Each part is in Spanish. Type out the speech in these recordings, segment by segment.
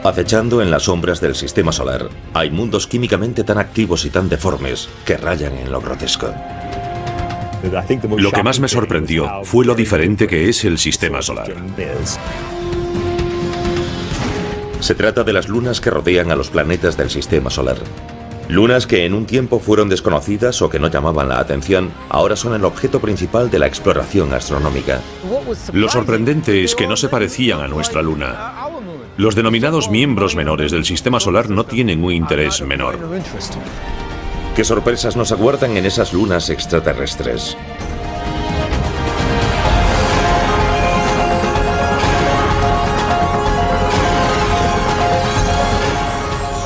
Acechando en las sombras del sistema solar, hay mundos químicamente tan activos y tan deformes que rayan en lo grotesco. Lo que más me sorprendió fue lo diferente que es el sistema solar. Se trata de las lunas que rodean a los planetas del sistema solar. Lunas que en un tiempo fueron desconocidas o que no llamaban la atención, ahora son el objeto principal de la exploración astronómica. Lo sorprendente es que no se parecían a nuestra luna. Los denominados miembros menores del sistema solar no tienen un interés menor. ¿Qué sorpresas nos aguardan en esas lunas extraterrestres?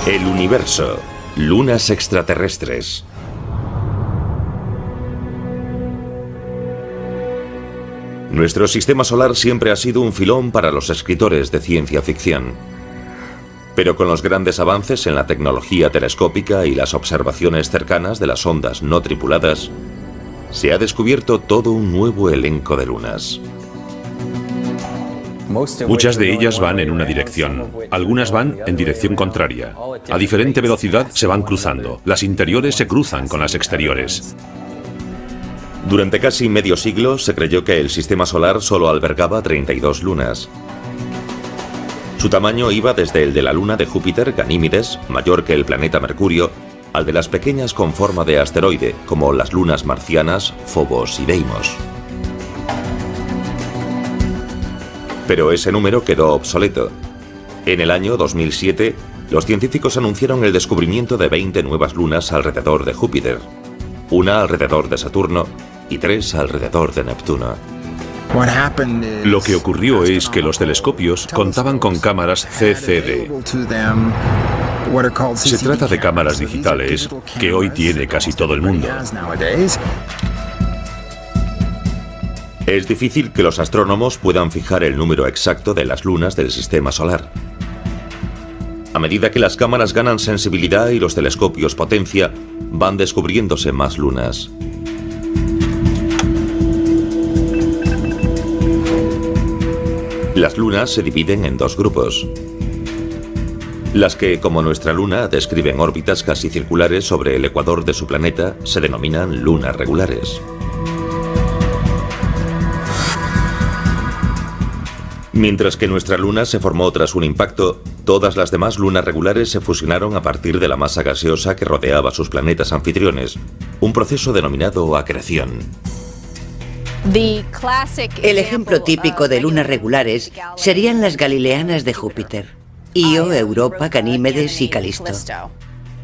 El universo. Lunas extraterrestres. Nuestro sistema solar siempre ha sido un filón para los escritores de ciencia ficción. Pero con los grandes avances en la tecnología telescópica y las observaciones cercanas de las ondas no tripuladas, se ha descubierto todo un nuevo elenco de lunas. Muchas de ellas van en una dirección, algunas van en dirección contraria. A diferente velocidad se van cruzando, las interiores se cruzan con las exteriores. Durante casi medio siglo se creyó que el sistema solar solo albergaba 32 lunas. Su tamaño iba desde el de la luna de Júpiter, Ganímedes, mayor que el planeta Mercurio, al de las pequeñas con forma de asteroide, como las lunas marcianas, Phobos y Deimos. Pero ese número quedó obsoleto. En el año 2007, los científicos anunciaron el descubrimiento de 20 nuevas lunas alrededor de Júpiter, una alrededor de Saturno y 3 alrededor de Neptuno. Lo que ocurrió es que los telescopios contaban con cámaras CCD. Se trata de cámaras digitales que hoy tiene casi todo el mundo. Es difícil que los astrónomos puedan fijar el número exacto de las lunas del sistema solar. A medida que las cámaras ganan sensibilidad y los telescopios potencia, van descubriéndose más lunas. Las lunas se dividen en dos grupos. Las que, como nuestra luna, describen órbitas casi circulares sobre el ecuador de su planeta, se denominan lunas regulares. Mientras que nuestra luna se formó tras un impacto, todas las demás lunas regulares se fusionaron a partir de la masa gaseosa que rodeaba sus planetas anfitriones, un proceso denominado acreción. El ejemplo típico de lunas regulares serían las galileanas de Júpiter: Io, Europa, Ganímedes y Calisto.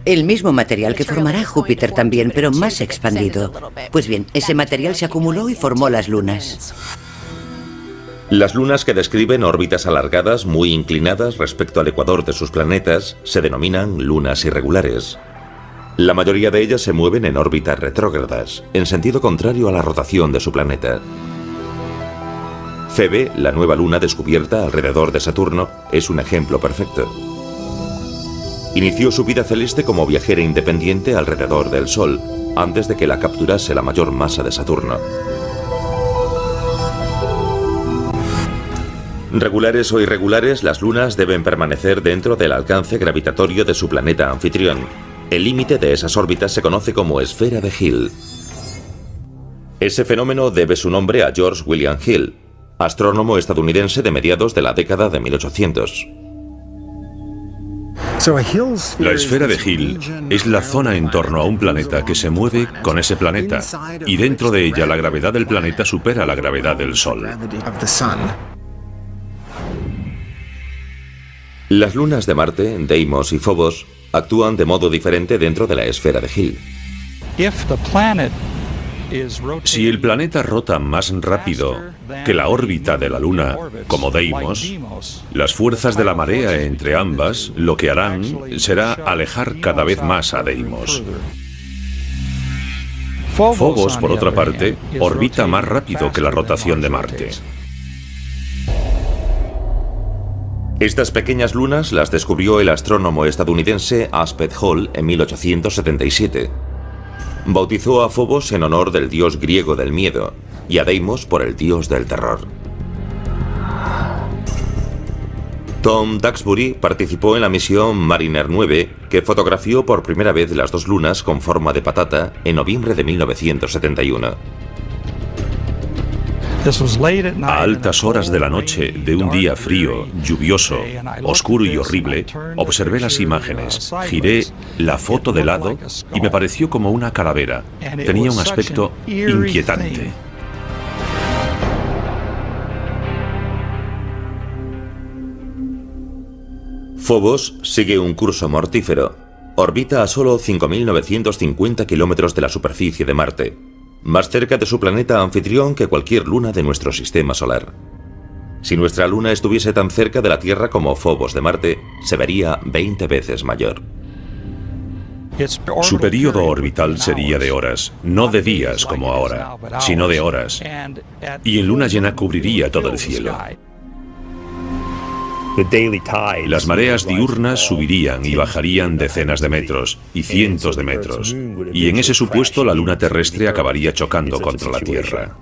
El mismo material que formará Júpiter también, pero más expandido. Pues bien, ese material se acumuló y formó las lunas. Las lunas que describen órbitas alargadas muy inclinadas respecto al ecuador de sus planetas se denominan lunas irregulares. La mayoría de ellas se mueven en órbitas retrógradas, en sentido contrario a la rotación de su planeta. Febe, la nueva luna descubierta alrededor de Saturno, es un ejemplo perfecto. Inició su vida celeste como viajera independiente alrededor del Sol, antes de que la capturase la mayor masa de Saturno. Regulares o irregulares, las lunas deben permanecer dentro del alcance gravitatorio de su planeta anfitrión. El límite de esas órbitas se conoce como esfera de Hill. Ese fenómeno debe su nombre a George William Hill, astrónomo estadounidense de mediados de la década de 1800. La esfera de Hill es la zona en torno a un planeta que se mueve con ese planeta, y dentro de ella la gravedad del planeta supera la gravedad del Sol. Las lunas de Marte, Deimos y Phobos, actúan de modo diferente dentro de la esfera de Hill. Si el planeta rota más rápido que la órbita de la Luna, como Deimos, las fuerzas de la marea entre ambas lo que harán será alejar cada vez más a Deimos. Phobos, por otra parte, orbita más rápido que la rotación de Marte. Estas pequeñas lunas las descubrió el astrónomo estadounidense Aspet Hall en 1877. Bautizó a Phobos en honor del dios griego del miedo y a Deimos por el dios del terror. Tom Duxbury participó en la misión Mariner 9, que fotografió por primera vez las dos lunas con forma de patata en noviembre de 1971. A altas horas de la noche de un día frío, lluvioso, oscuro y horrible, observé las imágenes, giré la foto de lado y me pareció como una calavera. Tenía un aspecto inquietante. Phobos sigue un curso mortífero. Orbita a solo 5.950 kilómetros de la superficie de Marte, más cerca de su planeta anfitrión que cualquier luna de nuestro sistema solar. Si nuestra luna estuviese tan cerca de la Tierra como Phobos de Marte, se vería 20 veces mayor. Su período orbital sería de horas, no de días como ahora, sino de horas, y en luna llena cubriría todo el cielo. Las mareas diurnas subirían y bajarían decenas de metros y cientos de metros, y en ese supuesto la luna terrestre acabaría chocando contra la Tierra.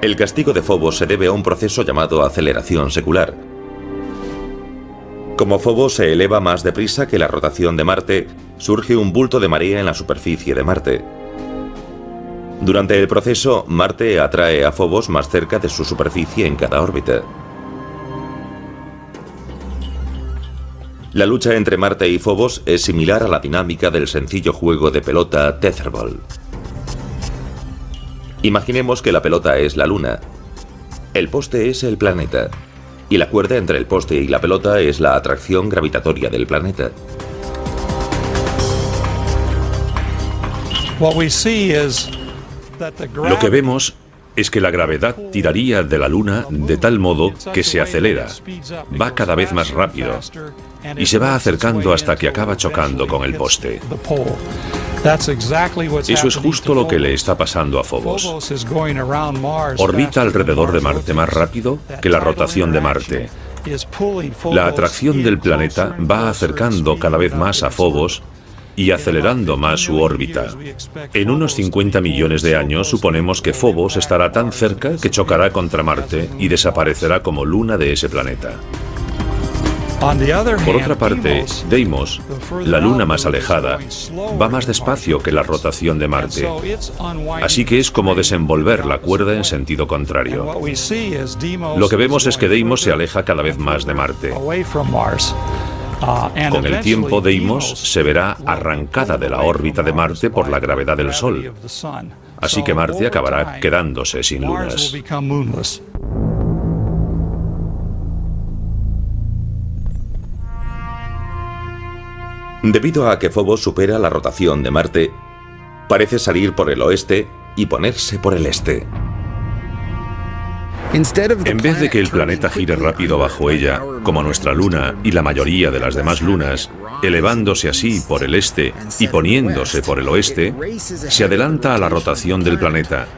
El castigo de Phobos se debe a un proceso llamado aceleración secular. Como Phobos se eleva más deprisa que la rotación de Marte, surge un bulto de marea en la superficie de Marte. Durante el proceso, Marte atrae a Phobos más cerca de su superficie en cada órbita. La lucha entre Marte y Phobos es similar a la dinámica del sencillo juego de pelota Tetherball. Imaginemos que la pelota es la Luna, el poste es el planeta, y la cuerda entre el poste y la pelota es la atracción gravitatoria del planeta. Lo que vemos es que la gravedad tiraría de la Luna de tal modo que se acelera, va cada vez más rápido y se va acercando hasta que acaba chocando con el poste. Eso es justo lo que le está pasando a Phobos. Orbita alrededor de Marte más rápido que la rotación de Marte. La atracción del planeta va acercando cada vez más a Phobos y acelerando más su órbita. En unos 50 millones de años suponemos que Phobos estará tan cerca que chocará contra Marte y desaparecerá como luna de ese planeta. Por otra parte, Deimos, la luna más alejada, va más despacio que la rotación de Marte, así que es como desenvolver la cuerda en sentido contrario. Lo que vemos es que Deimos se aleja cada vez más de Marte. Con el tiempo, Deimos se verá arrancada de la órbita de Marte por la gravedad del Sol, así que Marte acabará quedándose sin lunas. Debido a que Phobos supera la rotación de Marte, parece salir por el oeste y ponerse por el este. En vez de que el planeta gire rápido bajo ella, como nuestra luna y la mayoría de las demás lunas, elevándose así por el este y poniéndose por el oeste, se adelanta a la rotación del planeta.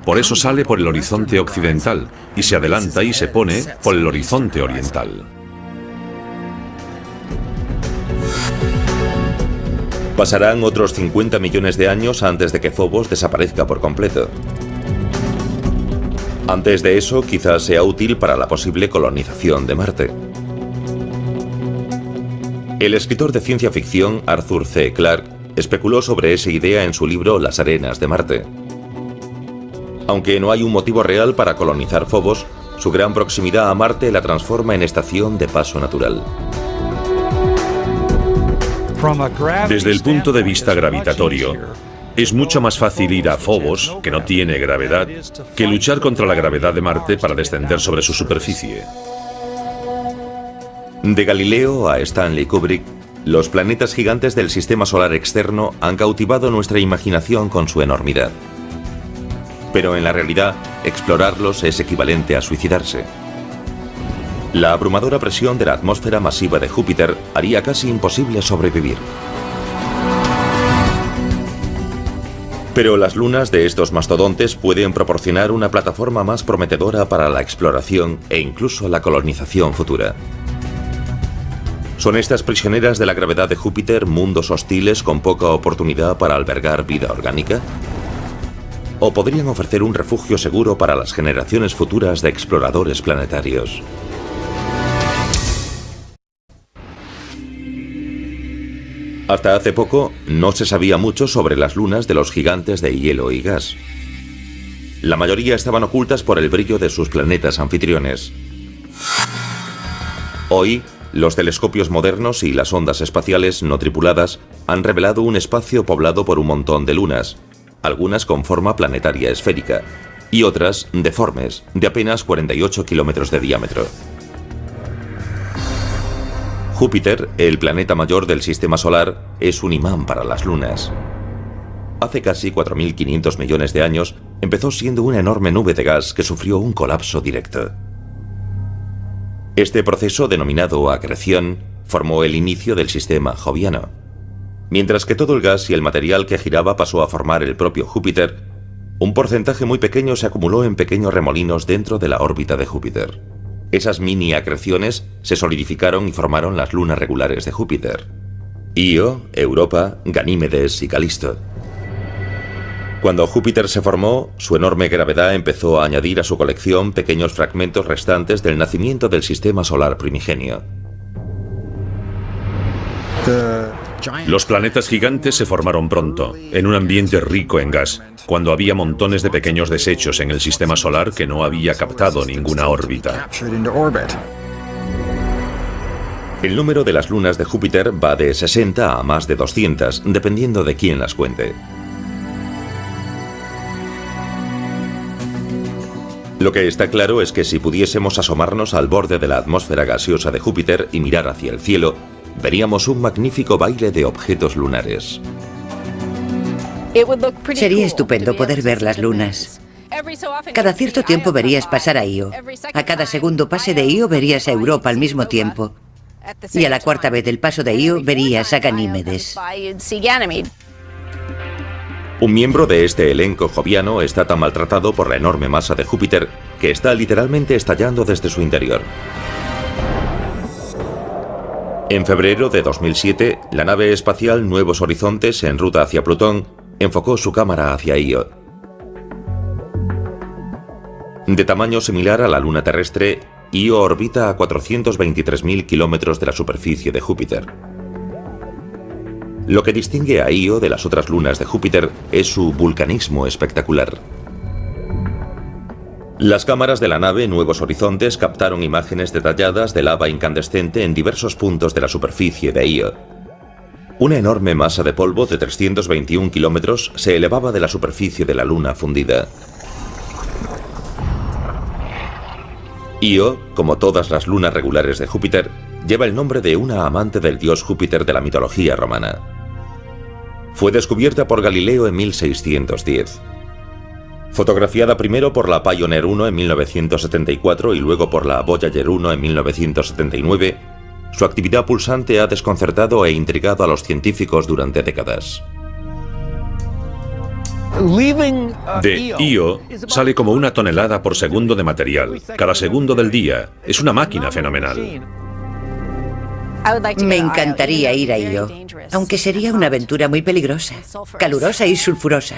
Por eso sale por el horizonte occidental y se adelanta y se pone por el horizonte oriental. Pasarán otros 50 millones de años antes de que Phobos desaparezca por completo. Antes de eso, quizás sea útil para la posible colonización de Marte. El escritor de ciencia ficción Arthur C. Clarke especuló sobre esa idea en su libro Las arenas de Marte. Aunque no hay un motivo real para colonizar Phobos, su gran proximidad a Marte la transforma en estación de paso natural. Desde el punto de vista gravitatorio, es mucho más fácil ir a Phobos, que no tiene gravedad, que luchar contra la gravedad de Marte para descender sobre su superficie. De Galileo a Stanley Kubrick, los planetas gigantes del sistema solar externo han cautivado nuestra imaginación con su enormidad. Pero en la realidad, explorarlos es equivalente a suicidarse. La abrumadora presión de la atmósfera masiva de Júpiter haría casi imposible sobrevivir. Pero las lunas de estos mastodontes pueden proporcionar una plataforma más prometedora para la exploración e incluso la colonización futura. ¿Son estas prisioneras de la gravedad de Júpiter mundos hostiles con poca oportunidad para albergar vida orgánica? o podrían ofrecer un refugio seguro para las generaciones futuras de exploradores planetarios. Hasta hace poco no se sabía mucho sobre las lunas de los gigantes de hielo y gas. La mayoría estaban ocultas por el brillo de sus planetas anfitriones. Hoy, los telescopios modernos y las ondas espaciales no tripuladas han revelado un espacio poblado por un montón de lunas, algunas con forma planetaria esférica y otras deformes, de apenas 48 kilómetros de diámetro. Júpiter, el planeta mayor del sistema solar, es un imán para las lunas. Hace casi 4.500 millones de años empezó siendo una enorme nube de gas que sufrió un colapso directo. Este proceso, denominado acreción, formó el inicio del sistema joviano. Mientras que todo el gas y el material que giraba pasó a formar el propio Júpiter, un porcentaje muy pequeño se acumuló en pequeños remolinos dentro de la órbita de Júpiter. Esas mini acreciones se solidificaron y formaron las lunas regulares de Júpiter: Io, Europa, Ganímedes y Calisto. Cuando Júpiter se formó, su enorme gravedad empezó a añadir a su colección pequeños fragmentos restantes del nacimiento del sistema solar primigenio. Los planetas gigantes se formaron pronto, en un ambiente rico en gas, cuando había montones de pequeños desechos en el sistema solar que no había captado ninguna órbita. El número de las lunas de Júpiter va de 60 a más de 200, dependiendo de quién las cuente. Lo que está claro es que si pudiésemos asomarnos al borde de la atmósfera gaseosa de Júpiter y mirar hacia el cielo, veríamos un magnífico baile de objetos lunares. Sería estupendo poder ver las lunas. Cada cierto tiempo verías pasar a Io. A cada segundo pase de Io verías a Europa al mismo tiempo. Y a la cuarta vez del paso de Io verías a Ganímedes. Un miembro de este elenco joviano está tan maltratado por la enorme masa de Júpiter que está literalmente estallando desde su interior. En febrero de 2007, la nave espacial Nuevos Horizontes, en ruta hacia Plutón, enfocó su cámara hacia Io. De tamaño similar a la luna terrestre, Io orbita a 423.000 kilómetros de la superficie de Júpiter. Lo que distingue a Io de las otras lunas de Júpiter es su vulcanismo espectacular. Las cámaras de la nave Nuevos Horizontes captaron imágenes detalladas de lava incandescente en diversos puntos de la superficie de Io. Una enorme masa de polvo de 321 kilómetros se elevaba de la superficie de la luna fundida. Io, como todas las lunas regulares de Júpiter, lleva el nombre de una amante del dios Júpiter de la mitología romana. Fue descubierta por Galileo en 1610. Fotografiada primero por la Pioneer 1 en 1974 y luego por la Voyager 1 en 1979, su actividad pulsante ha desconcertado e intrigado a los científicos durante décadas. De Io sale como 1 tonelada por segundo de material, cada segundo del día. Es una máquina fenomenal. Me encantaría ir a Io, aunque sería una aventura muy peligrosa, calurosa y sulfurosa.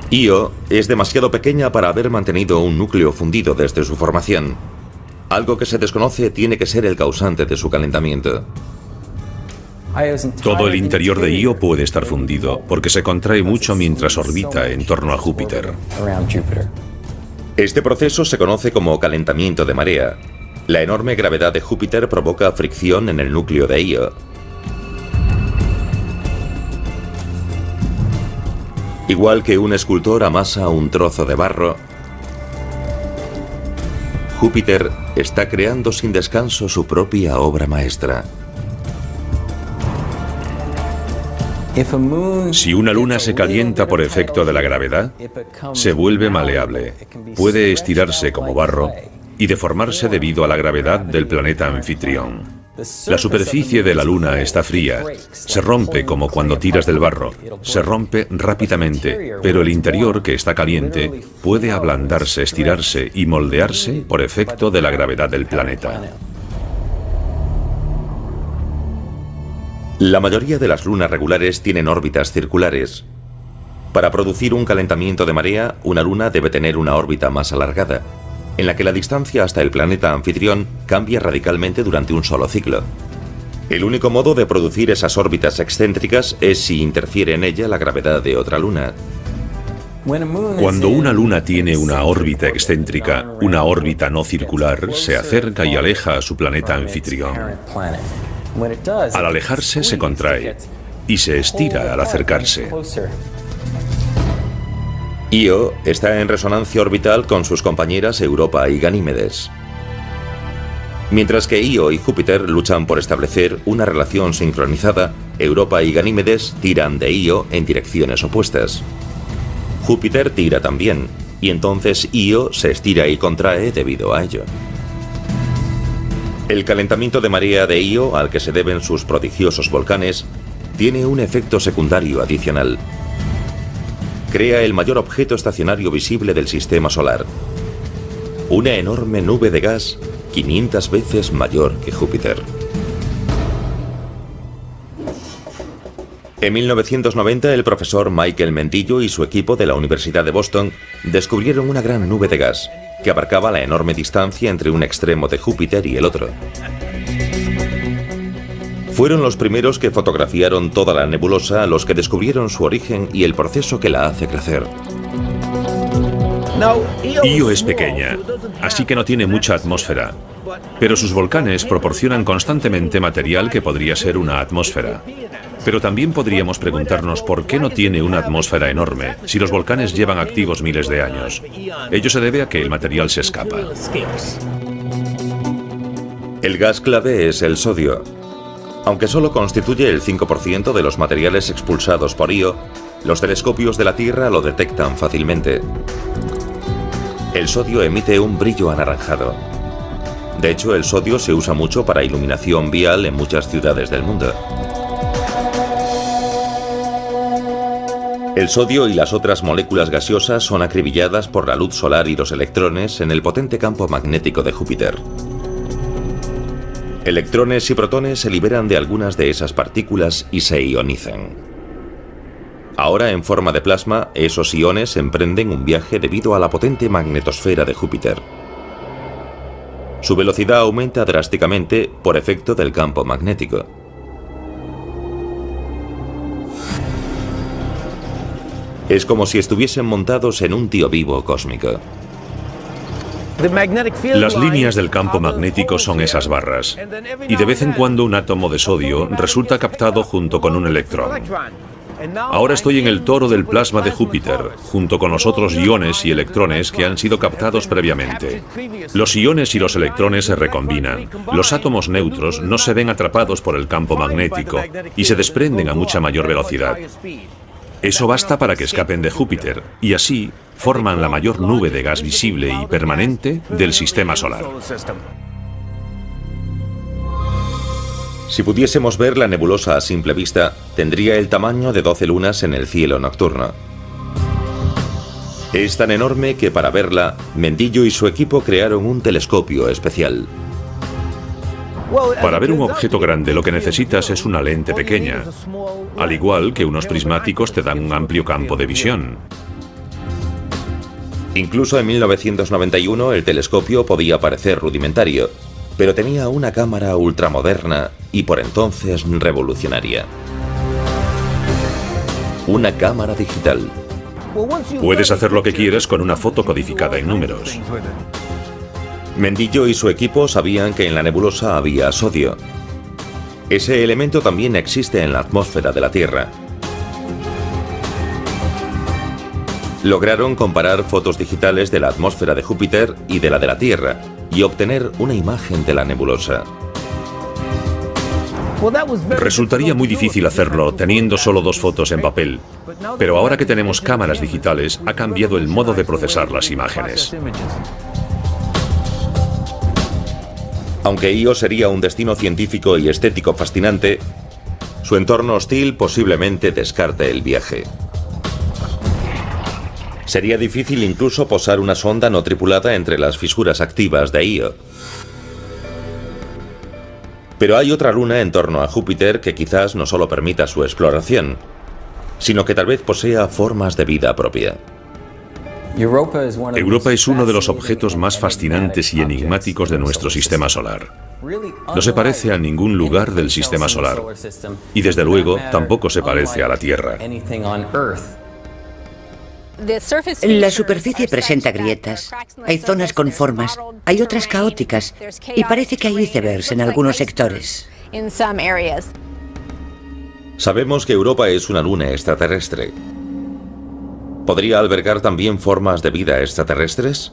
Io es demasiado pequeña para haber mantenido un núcleo fundido desde su formación. Algo que se desconoce tiene que ser el causante de su calentamiento. Todo el interior de Io puede estar fundido, porque se contrae mucho mientras orbita en torno a Júpiter. Este proceso se conoce como calentamiento de marea. La enorme gravedad de Júpiter provoca fricción en el núcleo de Io. Igual que un escultor amasa un trozo de barro, Júpiter está creando sin descanso su propia obra maestra. Si una luna se calienta por efecto de la gravedad, se vuelve maleable, puede estirarse como barro y deformarse debido a la gravedad del planeta anfitrión. La superficie de la luna está fría, se rompe como cuando tiras del barro, se rompe rápidamente, pero el interior, que está caliente, puede ablandarse, estirarse y moldearse por efecto de la gravedad del planeta. La mayoría de las lunas regulares tienen órbitas circulares. Para producir un calentamiento de marea, una luna debe tener una órbita más alargada, en la que la distancia hasta el planeta anfitrión cambia radicalmente durante un solo ciclo. El único modo de producir esas órbitas excéntricas es si interfiere en ella la gravedad de otra luna. Cuando una luna tiene una órbita excéntrica, una órbita no circular, se acerca y aleja a su planeta anfitrión. Al alejarse se contrae y se estira al acercarse. Io está en resonancia orbital con sus compañeras Europa y Ganímedes, mientras que Io y Júpiter luchan por establecer una relación sincronizada. Europa y Ganímedes tiran de Io en direcciones opuestas. Júpiter tira también, y entonces Io se estira y contrae debido a ello. El calentamiento de marea de Io, al que se deben sus prodigiosos volcanes, tiene un efecto secundario adicional. Crea el mayor objeto estacionario visible del sistema solar. Una enorme nube de gas 500 veces mayor que Júpiter. En 1990, el profesor Michael Mendillo y su equipo de la Universidad de Boston descubrieron una gran nube de gas que abarcaba la enorme distancia entre un extremo de Júpiter y el otro. Fueron los primeros que fotografiaron toda la nebulosa, los que descubrieron su origen y el proceso que la hace crecer. Io es pequeña, así que no tiene mucha atmósfera, pero sus volcanes proporcionan constantemente material que podría ser una atmósfera. Pero también podríamos preguntarnos por qué no tiene una atmósfera enorme si los volcanes llevan activos miles de años. Ello se debe a que el material se escapa. El gas clave es el sodio. Aunque solo constituye el 5% de los materiales expulsados por Io, los telescopios de la Tierra lo detectan fácilmente. El sodio emite un brillo anaranjado. De hecho, el sodio se usa mucho para iluminación vial en muchas ciudades del mundo. El sodio y las otras moléculas gaseosas son acribilladas por la luz solar y los electrones en el potente campo magnético de Júpiter. Electrones y protones se liberan de algunas de esas partículas y se ionizan. Ahora, en forma de plasma, esos iones emprenden un viaje debido a la potente magnetosfera de Júpiter. Su velocidad aumenta drásticamente por efecto del campo magnético. Es como si estuviesen montados en un tío vivo cósmico. Las líneas del campo magnético son esas barras, y de vez en cuando un átomo de sodio resulta captado junto con un electrón. Ahora estoy en el toro del plasma de Júpiter, junto con los otros iones y electrones que han sido captados previamente. Los iones y los electrones se recombinan. Los átomos neutros no se ven atrapados por el campo magnético y se desprenden a mucha mayor velocidad. Eso basta para que escapen de Júpiter, y así forman la mayor nube de gas visible y permanente del sistema solar. Si pudiésemos ver la nebulosa a simple vista, tendría el tamaño de 12 lunas en el cielo nocturno. Es tan enorme que para verla, Mendillo y su equipo crearon un telescopio especial. Para ver un objeto grande lo que necesitas es una lente pequeña, al igual que unos prismáticos te dan un amplio campo de visión. Incluso en 1991 el telescopio podía parecer rudimentario, pero tenía una cámara ultramoderna y por entonces revolucionaria. Una cámara digital. Puedes hacer lo que quieras con una foto codificada en números. Mendillo y su equipo sabían que en la nebulosa había sodio. Ese elemento también existe en la atmósfera de la Tierra. Lograron comparar fotos digitales de la atmósfera de Júpiter y de la Tierra y obtener una imagen de la nebulosa. Resultaría muy difícil hacerlo teniendo solo 2 fotos en papel, pero ahora que tenemos cámaras digitales ha cambiado el modo de procesar las imágenes. Aunque Io sería un destino científico y estético fascinante, su entorno hostil posiblemente descarte el viaje. Sería difícil incluso posar una sonda no tripulada entre las fisuras activas de Io. Pero hay otra luna en torno a Júpiter que quizás no solo permita su exploración, sino que tal vez posea formas de vida propia. Europa es uno de los objetos más fascinantes y enigmáticos de nuestro sistema solar. No se parece a ningún lugar del sistema solar y desde luego tampoco se parece a la Tierra. La superficie presenta grietas, hay zonas con formas, hay otras caóticas y parece que hay icebergs en algunos sectores. Sabemos que Europa es una luna extraterrestre. ¿Podría albergar también formas de vida extraterrestres?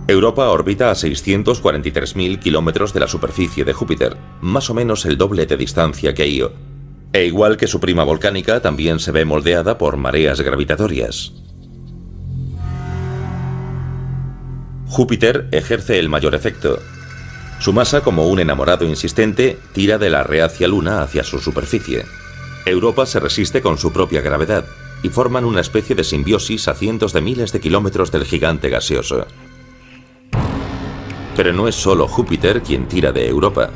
Europa orbita a 643.000 kilómetros de la superficie de Júpiter, más o menos el doble de distancia que Io. E igual que su prima volcánica, también se ve moldeada por mareas gravitatorias. Júpiter ejerce el mayor efecto. Su masa, como un enamorado insistente, tira de la reacia luna hacia su superficie. Europa se resiste con su propia gravedad y forman una especie de simbiosis a cientos de miles de kilómetros del gigante gaseoso. Pero no es solo Júpiter quien tira de Europa.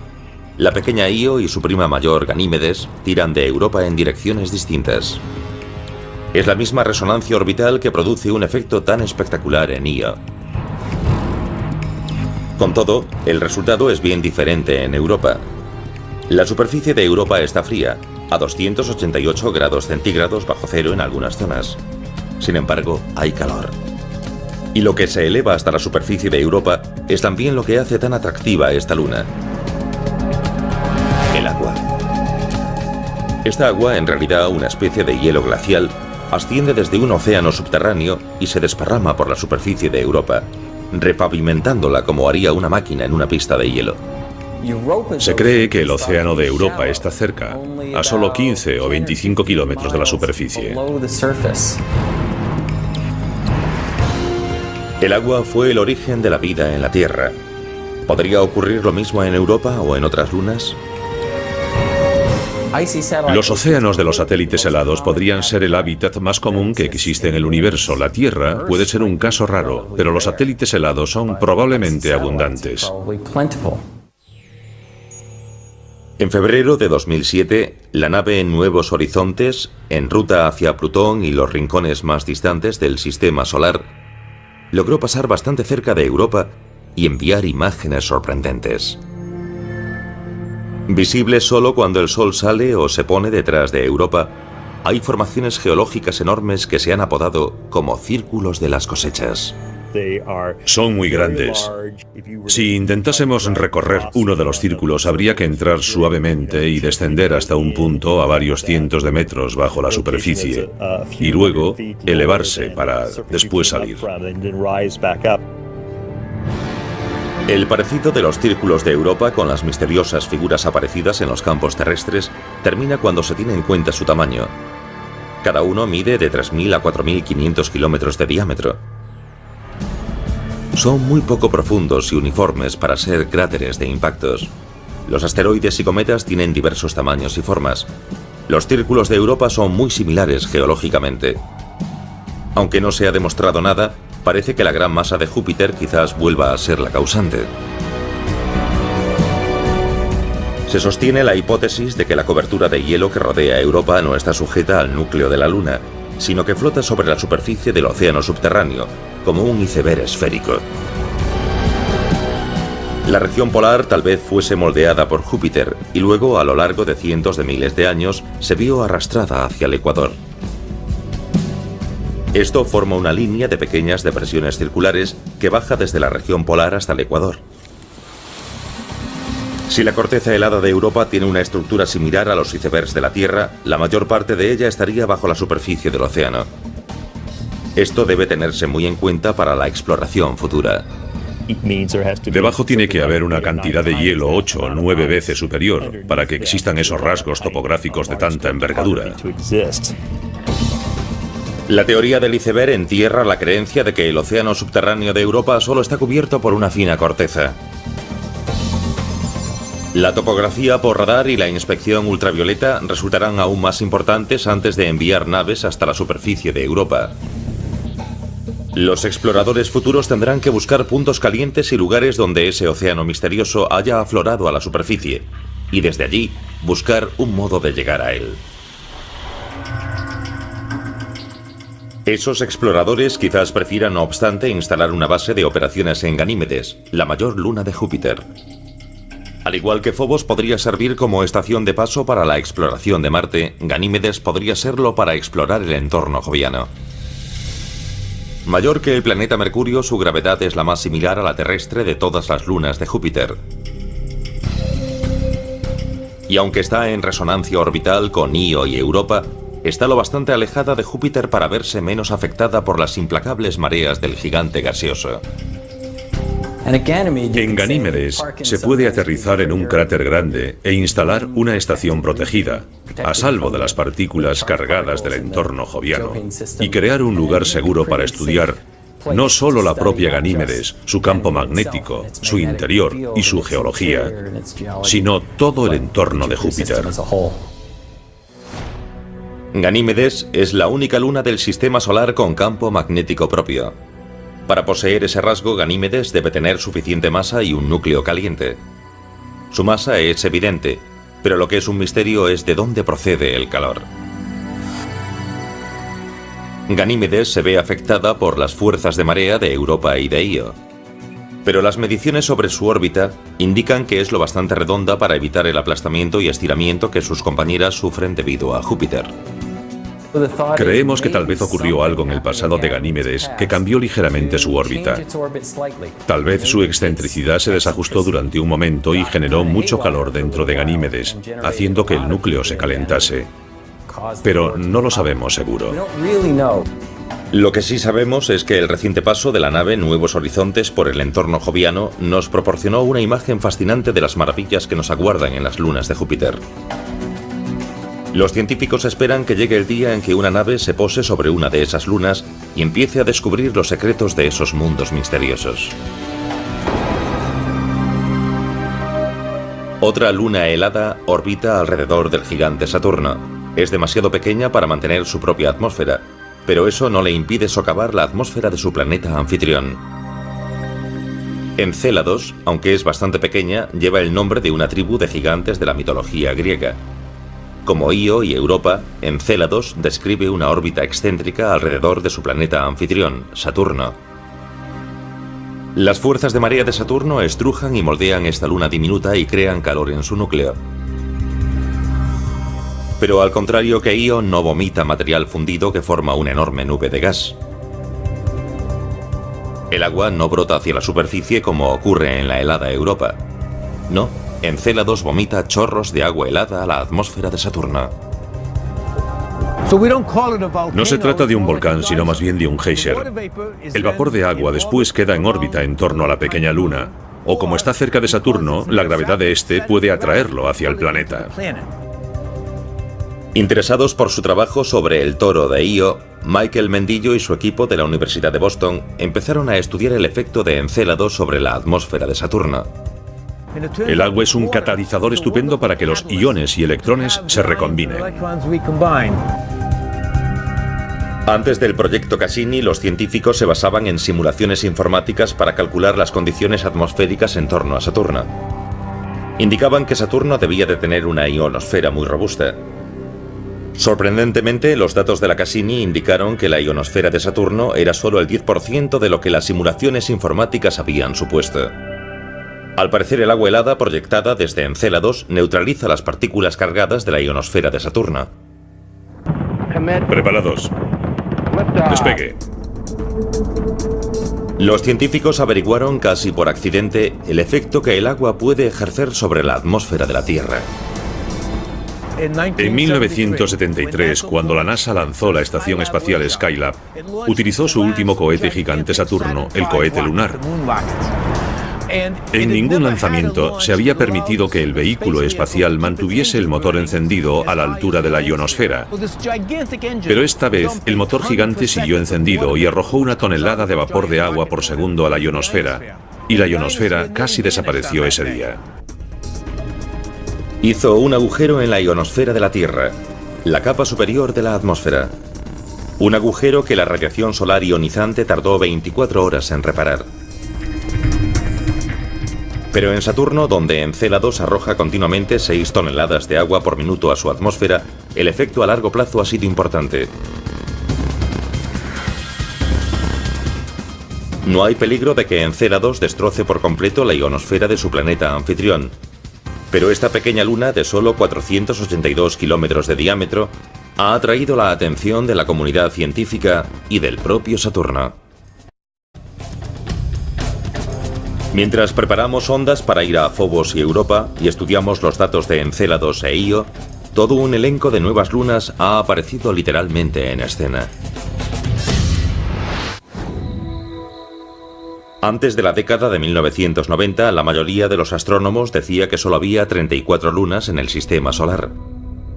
La pequeña Io y su prima mayor Ganímedes tiran de Europa en direcciones distintas. Es la misma resonancia orbital que produce un efecto tan espectacular en Io. Con todo, el resultado es bien diferente en Europa. La superficie de Europa está fría, a 288 grados centígrados bajo cero en algunas zonas. Sin embargo, hay calor. Y lo que se eleva hasta la superficie de Europa es también lo que hace tan atractiva esta luna. El agua. Esta agua, en realidad una especie de hielo glacial, asciende desde un océano subterráneo y se desparrama por la superficie de Europa, repavimentándola como haría una máquina en una pista de hielo. Se cree que el océano de Europa está cerca, a solo 15 o 25 kilómetros de la superficie. El agua fue el origen de la vida en la Tierra. ¿Podría ocurrir lo mismo en Europa o en otras lunas? Los océanos de los satélites helados podrían ser el hábitat más común que existe en el universo. La Tierra puede ser un caso raro, pero los satélites helados son probablemente abundantes. En febrero de 2007, la nave Nuevos Horizontes, en ruta hacia Plutón y los rincones más distantes del sistema solar, logró pasar bastante cerca de Europa y enviar imágenes sorprendentes. Visibles solo cuando el Sol sale o se pone detrás de Europa, hay formaciones geológicas enormes que se han apodado como círculos de las cosechas. Son muy grandes. Si intentásemos recorrer uno de los círculos, habría que entrar suavemente y descender hasta un punto a varios cientos de metros bajo la superficie, y luego elevarse para después salir. El parecido de los círculos de Europa con las misteriosas figuras aparecidas en los campos terrestres termina cuando se tiene en cuenta su tamaño. Cada uno mide de 3.000 a 4.500 kilómetros de diámetro. Son muy poco profundos y uniformes para ser cráteres de impactos. Los asteroides y cometas tienen diversos tamaños y formas. Los círculos de Europa son muy similares geológicamente. Aunque no se ha demostrado nada, parece que la gran masa de Júpiter quizás vuelva a ser la causante. Se sostiene la hipótesis de que la cobertura de hielo que rodea a Europa no está sujeta al núcleo de la Luna, sino que flota sobre la superficie del océano subterráneo, como un iceberg esférico. La región polar tal vez fuese moldeada por Júpiter y luego, a lo largo de cientos de miles de años, se vio arrastrada hacia el ecuador. Esto forma una línea de pequeñas depresiones circulares que baja desde la región polar hasta el ecuador. Si la corteza helada de Europa tiene una estructura similar a los icebergs de la Tierra, la mayor parte de ella estaría bajo la superficie del océano. Esto debe tenerse muy en cuenta para la exploración futura. Debajo tiene que haber una cantidad de hielo 8 o 9 veces superior para que existan esos rasgos topográficos de tanta envergadura. La teoría del iceberg entierra la creencia de que el océano subterráneo de Europa solo está cubierto por una fina corteza. La topografía por radar y la inspección ultravioleta resultarán aún más importantes antes de enviar naves hasta la superficie de Europa. Los exploradores futuros tendrán que buscar puntos calientes y lugares donde ese océano misterioso haya aflorado a la superficie, y desde allí buscar un modo de llegar a él. Esos exploradores quizás prefieran, no obstante, instalar una base de operaciones en Ganímedes, la mayor luna de Júpiter. Al igual que Phobos podría servir como estación de paso para la exploración de Marte, Ganímedes podría serlo para explorar el entorno joviano. Mayor que el planeta Mercurio, su gravedad es la más similar a la terrestre de todas las lunas de Júpiter. Y aunque está en resonancia orbital con Io y Europa, está lo bastante alejada de Júpiter para verse menos afectada por las implacables mareas del gigante gaseoso. En Ganímedes se puede aterrizar en un cráter grande e instalar una estación protegida, a salvo de las partículas cargadas del entorno joviano, y crear un lugar seguro para estudiar no solo la propia Ganímedes, su campo magnético, su interior y su geología, sino todo el entorno de Júpiter. Ganímedes es la única luna del sistema solar con campo magnético propio. Para poseer ese rasgo, Ganímedes debe tener suficiente masa y un núcleo caliente. Su masa es evidente, pero lo que es un misterio es de dónde procede el calor. Ganímedes se ve afectada por las fuerzas de marea de Europa y de Io. Pero las mediciones sobre su órbita indican que es lo bastante redonda para evitar el aplastamiento y estiramiento que sus compañeras sufren debido a Júpiter. Creemos que tal vez ocurrió algo en el pasado de Ganímedes que cambió ligeramente su órbita. Tal vez su excentricidad se desajustó durante un momento y generó mucho calor dentro de Ganímedes, haciendo que el núcleo se calentase. Pero no lo sabemos seguro. Lo que sí sabemos es que el reciente paso de la nave Nuevos Horizontes por el entorno joviano nos proporcionó una imagen fascinante de las maravillas que nos aguardan en las lunas de Júpiter. Los científicos esperan que llegue el día en que una nave se pose sobre una de esas lunas y empiece a descubrir los secretos de esos mundos misteriosos. Otra luna helada orbita alrededor del gigante Saturno. Es demasiado pequeña para mantener su propia atmósfera, pero eso no le impide socavar la atmósfera de su planeta anfitrión. Encélados, aunque es bastante pequeña, lleva el nombre de una tribu de gigantes de la mitología griega. Como Io y Europa, Encélados describe una órbita excéntrica alrededor de su planeta anfitrión, Saturno. Las fuerzas de marea de Saturno estrujan y moldean esta luna diminuta y crean calor en su núcleo. Pero al contrario que Io, no vomita material fundido que forma una enorme nube de gas. El agua no brota hacia la superficie como ocurre en la helada Europa. No, Encélados vomita chorros de agua helada a la atmósfera de Saturno. No se trata de un volcán, sino más bien de un geyser. El vapor de agua después queda en órbita en torno a la pequeña luna, o como está cerca de Saturno, la gravedad de este puede atraerlo hacia el planeta. Interesados por su trabajo sobre el toro de Io, Michael Mendillo y su equipo de la Universidad de Boston empezaron a estudiar el efecto de Encélados sobre la atmósfera de Saturno. El agua es un catalizador estupendo para que los iones y electrones se recombinen. Antes del proyecto Cassini, los científicos se basaban en simulaciones informáticas para calcular las condiciones atmosféricas en torno a Saturno. Indicaban que Saturno debía de tener una ionosfera muy robusta. Sorprendentemente, los datos de la Cassini indicaron que la ionosfera de Saturno era solo el 10% de lo que las simulaciones informáticas habían supuesto. Al parecer, el agua helada proyectada desde Encélados neutraliza las partículas cargadas de la ionosfera de Saturno. Preparados. Despegue. Los científicos averiguaron casi por accidente el efecto que el agua puede ejercer sobre la atmósfera de la Tierra. En 1973, cuando la NASA lanzó la estación espacial Skylab, utilizó su último cohete gigante Saturno, el cohete lunar. En ningún lanzamiento se había permitido que el vehículo espacial mantuviese el motor encendido a la altura de la ionosfera. Pero esta vez el motor gigante siguió encendido y arrojó una tonelada de vapor de agua por segundo a la ionosfera, y la ionosfera casi desapareció ese día. Hizo un agujero en la ionosfera de la Tierra, la capa superior de la atmósfera. Un agujero que la radiación solar ionizante tardó 24 horas en reparar. Pero en Saturno, donde Encélados arroja continuamente 6 toneladas de agua por minuto a su atmósfera, el efecto a largo plazo ha sido importante. No hay peligro de que Encélados destroce por completo la ionosfera de su planeta anfitrión. Pero esta pequeña luna de solo 482 kilómetros de diámetro ha atraído la atención de la comunidad científica y del propio Saturno. Mientras preparamos sondas para ir a Phobos y Europa y estudiamos los datos de Encélados e Io, todo un elenco de nuevas lunas ha aparecido literalmente en escena. Antes de la década de 1990, la mayoría de los astrónomos decía que solo había 34 lunas en el sistema solar.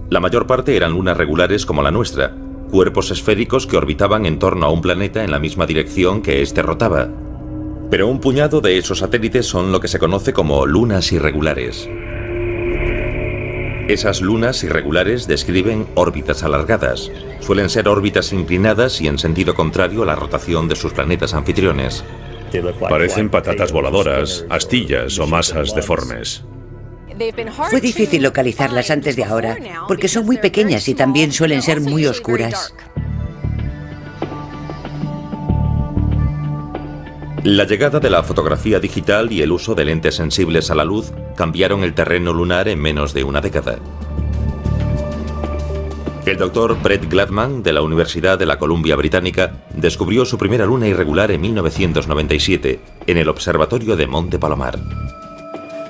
La mayor parte eran lunas regulares como la nuestra, cuerpos esféricos que orbitaban en torno a un planeta en la misma dirección que éste rotaba. Pero un puñado de esos satélites son lo que se conoce como lunas irregulares. Esas lunas irregulares describen órbitas alargadas. Suelen ser órbitas inclinadas y en sentido contrario a la rotación de sus planetas anfitriones. Parecen patatas voladoras, astillas o masas deformes. Fue difícil localizarlas antes de ahora, porque son muy pequeñas y también suelen ser muy oscuras. La llegada de la fotografía digital y el uso de lentes sensibles a la luz cambiaron el terreno lunar en menos de una década. El doctor Brett Gladman, de la Universidad de la Columbia Británica, descubrió su primera luna irregular en 1997, en el observatorio de Monte Palomar.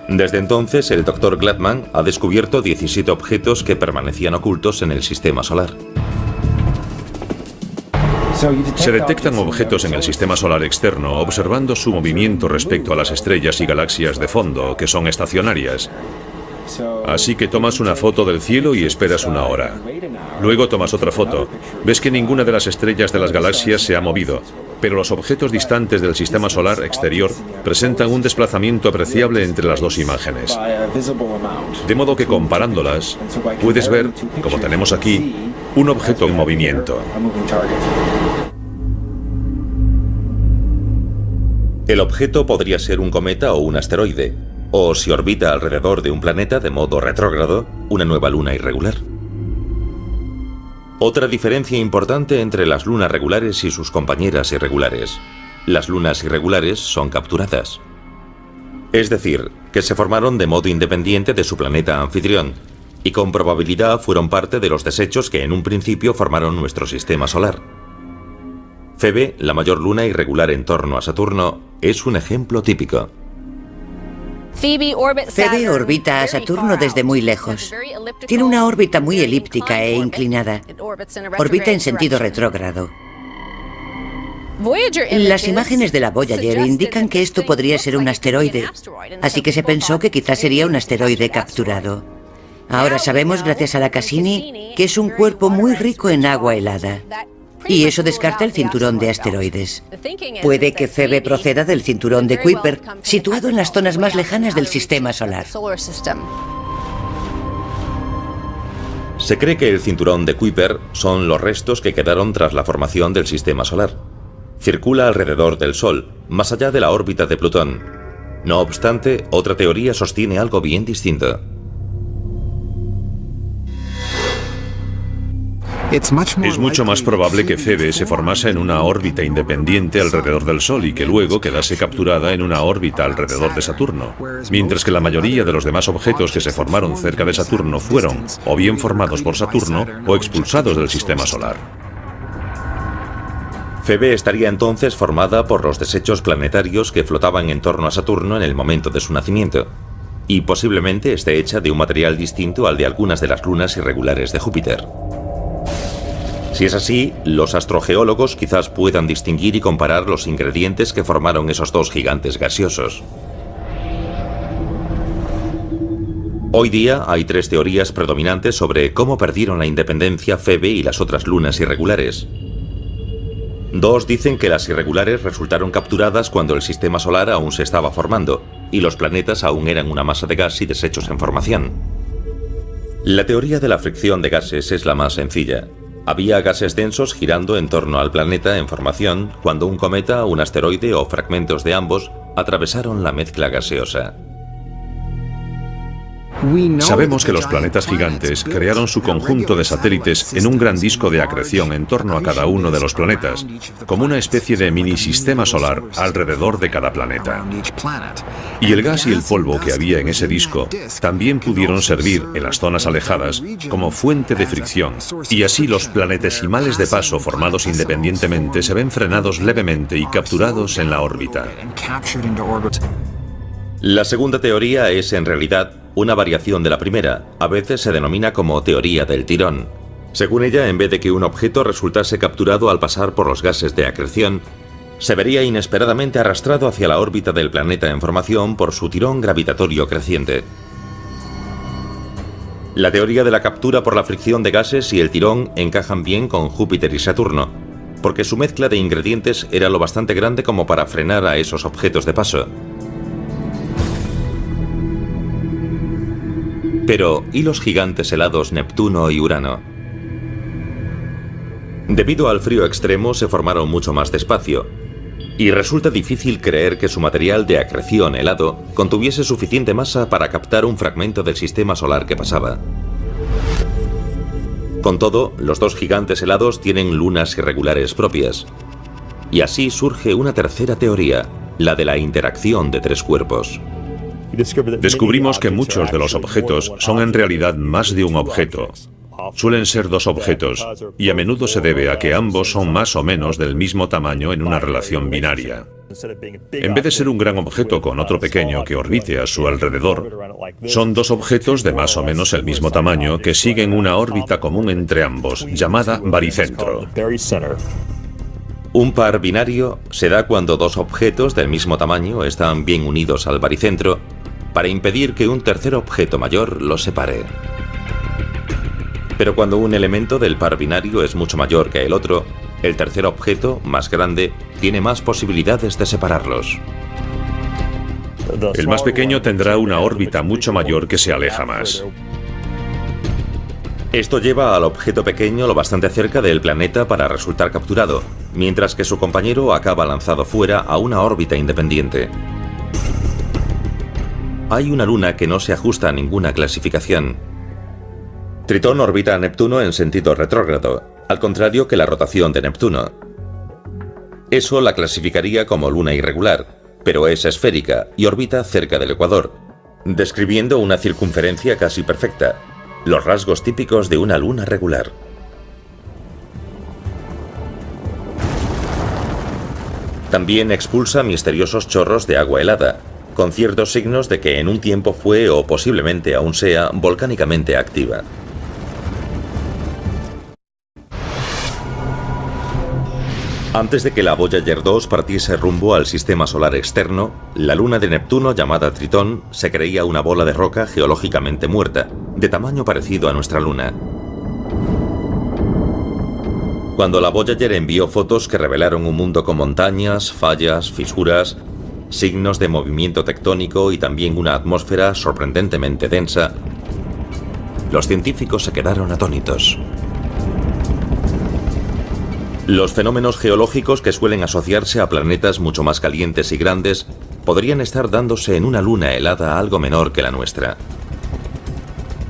Desde entonces, el doctor Gladman ha descubierto 17 objetos que permanecían ocultos en el sistema solar. Se detectan objetos en el sistema solar externo observando su movimiento respecto a las estrellas y galaxias de fondo, que son estacionarias. Así que tomas una foto del cielo y esperas una hora. Luego tomas otra foto. Ves que ninguna de las estrellas de las galaxias se ha movido, pero los objetos distantes del sistema solar exterior presentan un desplazamiento apreciable entre las dos imágenes. De modo que comparándolas, puedes ver, como tenemos aquí, un objeto en movimiento. El objeto podría ser un cometa o un asteroide, o si orbita alrededor de un planeta de modo retrógrado, una nueva luna irregular. Otra diferencia importante entre las lunas regulares y sus compañeras irregulares. Las lunas irregulares son capturadas. Es decir, que se formaron de modo independiente de su planeta anfitrión, y con probabilidad fueron parte de los desechos que en un principio formaron nuestro sistema solar. Febe, la mayor luna irregular en torno a Saturno, es un ejemplo típico. Febe orbita a Saturno desde muy lejos. Tiene una órbita muy elíptica e inclinada. Orbita en sentido retrógrado. Las imágenes de la Voyager indican que esto podría ser un asteroide, así que se pensó que quizás sería un asteroide capturado. Ahora sabemos, gracias a la Cassini, que es un cuerpo muy rico en agua helada. Y eso descarta el cinturón de asteroides. Puede que Febe proceda del cinturón de Kuiper, situado en las zonas más lejanas del sistema solar. Se cree que el cinturón de Kuiper son los restos que quedaron tras la formación del sistema solar. Circula alrededor del Sol, más allá de la órbita de Plutón. No obstante, otra teoría sostiene algo bien distinto. Es mucho más probable que Febe se formase en una órbita independiente alrededor del Sol y que luego quedase capturada en una órbita alrededor de Saturno, mientras que la mayoría de los demás objetos que se formaron cerca de Saturno fueron o bien formados por Saturno o expulsados del sistema solar. Febe estaría entonces formada por los desechos planetarios que flotaban en torno a Saturno en el momento de su nacimiento, y posiblemente esté hecha de un material distinto al de algunas de las lunas irregulares de Júpiter. Si es así, los astrogeólogos quizás puedan distinguir y comparar los ingredientes que formaron esos dos gigantes gaseosos. Hoy día hay tres teorías predominantes sobre cómo perdieron la independencia Febe y las otras lunas irregulares. Dos dicen que las irregulares resultaron capturadas cuando el sistema solar aún se estaba formando y los planetas aún eran una masa de gas y desechos en formación. La teoría de la fricción de gases es la más sencilla. Había gases densos girando en torno al planeta en formación cuando un cometa, un asteroide o fragmentos de ambos atravesaron la mezcla gaseosa. Sabemos que los planetas gigantes crearon su conjunto de satélites en un gran disco de acreción en torno a cada uno de los planetas, como una especie de mini sistema solar alrededor de cada planeta. Y el gas y el polvo que había en ese disco también pudieron servir en las zonas alejadas como fuente de fricción, y así los planetesimales de paso formados independientemente se ven frenados levemente y capturados en la órbita. La segunda teoría es, en realidad, una variación de la primera. A veces se denomina como teoría del tirón. Según ella, en vez de que un objeto resultase capturado al pasar por los gases de acreción, se vería inesperadamente arrastrado hacia la órbita del planeta en formación por su tirón gravitatorio creciente. La teoría de la captura por la fricción de gases y el tirón encajan bien con Júpiter y Saturno, porque su mezcla de ingredientes era lo bastante grande como para frenar a esos objetos de paso. Pero, ¿y los gigantes helados Neptuno y Urano? Debido al frío extremo se formaron mucho más despacio, y resulta difícil creer que su material de acreción helado contuviese suficiente masa para captar un fragmento del sistema solar que pasaba. Con todo, los dos gigantes helados tienen lunas irregulares propias, y así surge una tercera teoría, la de la interacción de tres cuerpos. Descubrimos que muchos de los objetos son en realidad más de un objeto. Suelen ser dos objetos, y a menudo se debe a que ambos son más o menos del mismo tamaño en una relación binaria. En vez de ser un gran objeto con otro pequeño que orbite a su alrededor, son dos objetos de más o menos el mismo tamaño que siguen una órbita común entre ambos, llamada baricentro. Un par binario se da cuando dos objetos del mismo tamaño están bien unidos al baricentro para impedir que un tercer objeto mayor los separe. Pero cuando un elemento del par binario es mucho mayor que el otro, el tercer objeto, más grande, tiene más posibilidades de separarlos. El más pequeño tendrá una órbita mucho mayor que se aleja más. Esto lleva al objeto pequeño lo bastante cerca del planeta para resultar capturado, mientras que su compañero acaba lanzado fuera a una órbita independiente. Hay una luna que no se ajusta a ninguna clasificación. Tritón orbita a Neptuno en sentido retrógrado, al contrario que la rotación de Neptuno. Eso la clasificaría como luna irregular, pero es esférica y orbita cerca del ecuador, describiendo una circunferencia casi perfecta, los rasgos típicos de una luna regular. También expulsa misteriosos chorros de agua helada, con ciertos signos de que en un tiempo fue o posiblemente aún sea volcánicamente activa. Antes de que la Voyager 2 partiese rumbo al sistema solar externo, la luna de Neptuno, llamada Tritón, se creía una bola de roca geológicamente muerta, de tamaño parecido a nuestra luna. Cuando la Voyager envió fotos que revelaron un mundo con montañas, fallas, fisuras, signos de movimiento tectónico y también una atmósfera sorprendentemente densa, los científicos se quedaron atónitos. Los fenómenos geológicos que suelen asociarse a planetas mucho más calientes y grandes podrían estar dándose en una luna helada algo menor que la nuestra.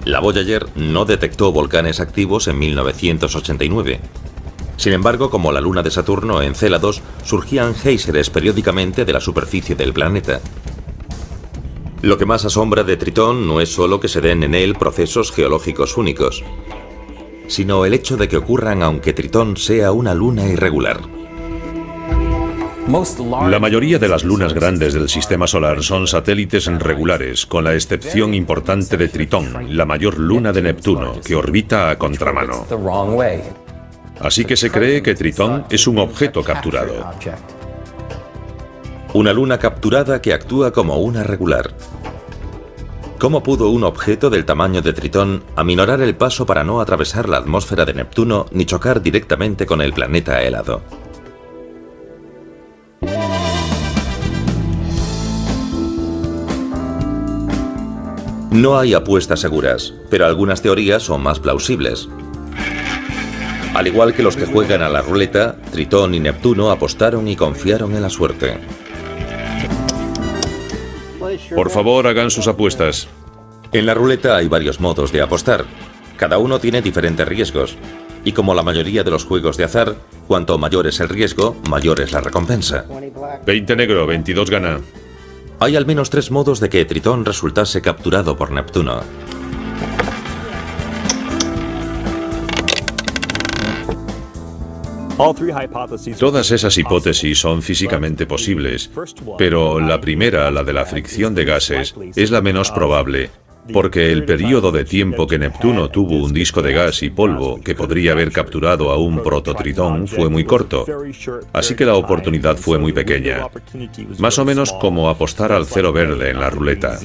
La Voyager no detectó volcanes activos en 1989. Sin embargo, como la luna de Saturno, Encélados, surgían géiseres periódicamente de la superficie del planeta. Lo que más asombra de Tritón no es solo que se den en él procesos geológicos únicos, sino el hecho de que ocurran aunque Tritón sea una luna irregular. La mayoría de las lunas grandes del sistema solar son satélites regulares, con la excepción importante de Tritón, la mayor luna de Neptuno, que orbita a contramano. Así que se cree que Tritón es un objeto capturado. Una luna capturada que actúa como una regular. ¿Cómo pudo un objeto del tamaño de Tritón aminorar el paso para no atravesar la atmósfera de Neptuno ni chocar directamente con el planeta helado? No hay apuestas seguras, pero algunas teorías son más plausibles. Al igual que los que juegan a la ruleta, Tritón y Neptuno apostaron y confiaron en la suerte. Por favor, hagan sus apuestas. En la ruleta hay varios modos de apostar. Cada uno tiene diferentes riesgos. Y como la mayoría de los juegos de azar, cuanto mayor es el riesgo, mayor es la recompensa. 20 negro, 22 gana. Hay al menos 3 modos de que Tritón resultase capturado por Neptuno. Todas esas hipótesis son físicamente posibles, pero la primera, la de la fricción de gases, es la menos probable, porque el periodo de tiempo que Neptuno tuvo un disco de gas y polvo que podría haber capturado a un prototritón fue muy corto, así que la oportunidad fue muy pequeña, más o menos como apostar al cero verde en la ruleta.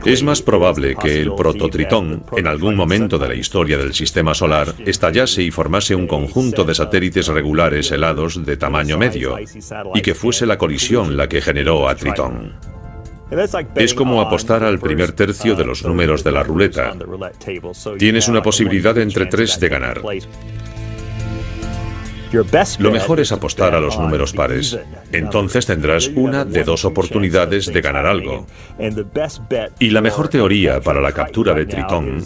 Es más probable que el prototritón, en algún momento de la historia del sistema solar, estallase y formase un conjunto de satélites regulares helados de tamaño medio, y que fuese la colisión la que generó a Tritón. Es como apostar al primer tercio de los números de la ruleta. Tienes una posibilidad entre 3 de ganar. Lo mejor es apostar a los números pares. Entonces tendrás una de 2 oportunidades de ganar algo. Y la mejor teoría para la captura de Tritón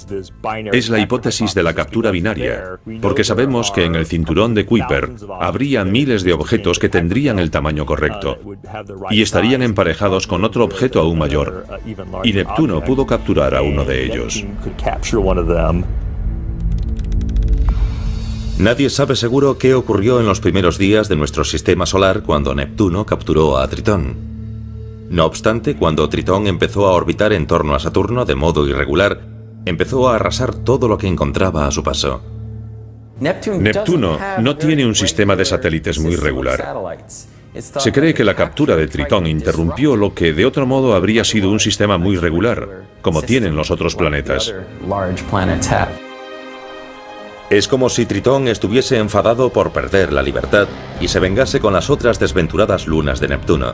es la hipótesis de la captura binaria, porque sabemos que en el cinturón de Kuiper habría miles de objetos que tendrían el tamaño correcto y estarían emparejados con otro objeto aún mayor. Y Neptuno pudo capturar a uno de ellos. Nadie sabe seguro qué ocurrió en los primeros días de nuestro sistema solar cuando Neptuno capturó a Tritón. No obstante, cuando Tritón empezó a orbitar en torno a Saturno de modo irregular, empezó a arrasar todo lo que encontraba a su paso. Neptuno no tiene un sistema de satélites muy regular. Se cree que la captura de Tritón interrumpió lo que de otro modo habría sido un sistema muy regular, como tienen los otros planetas. Es como si Tritón estuviese enfadado por perder la libertad y se vengase con las otras desventuradas lunas de Neptuno.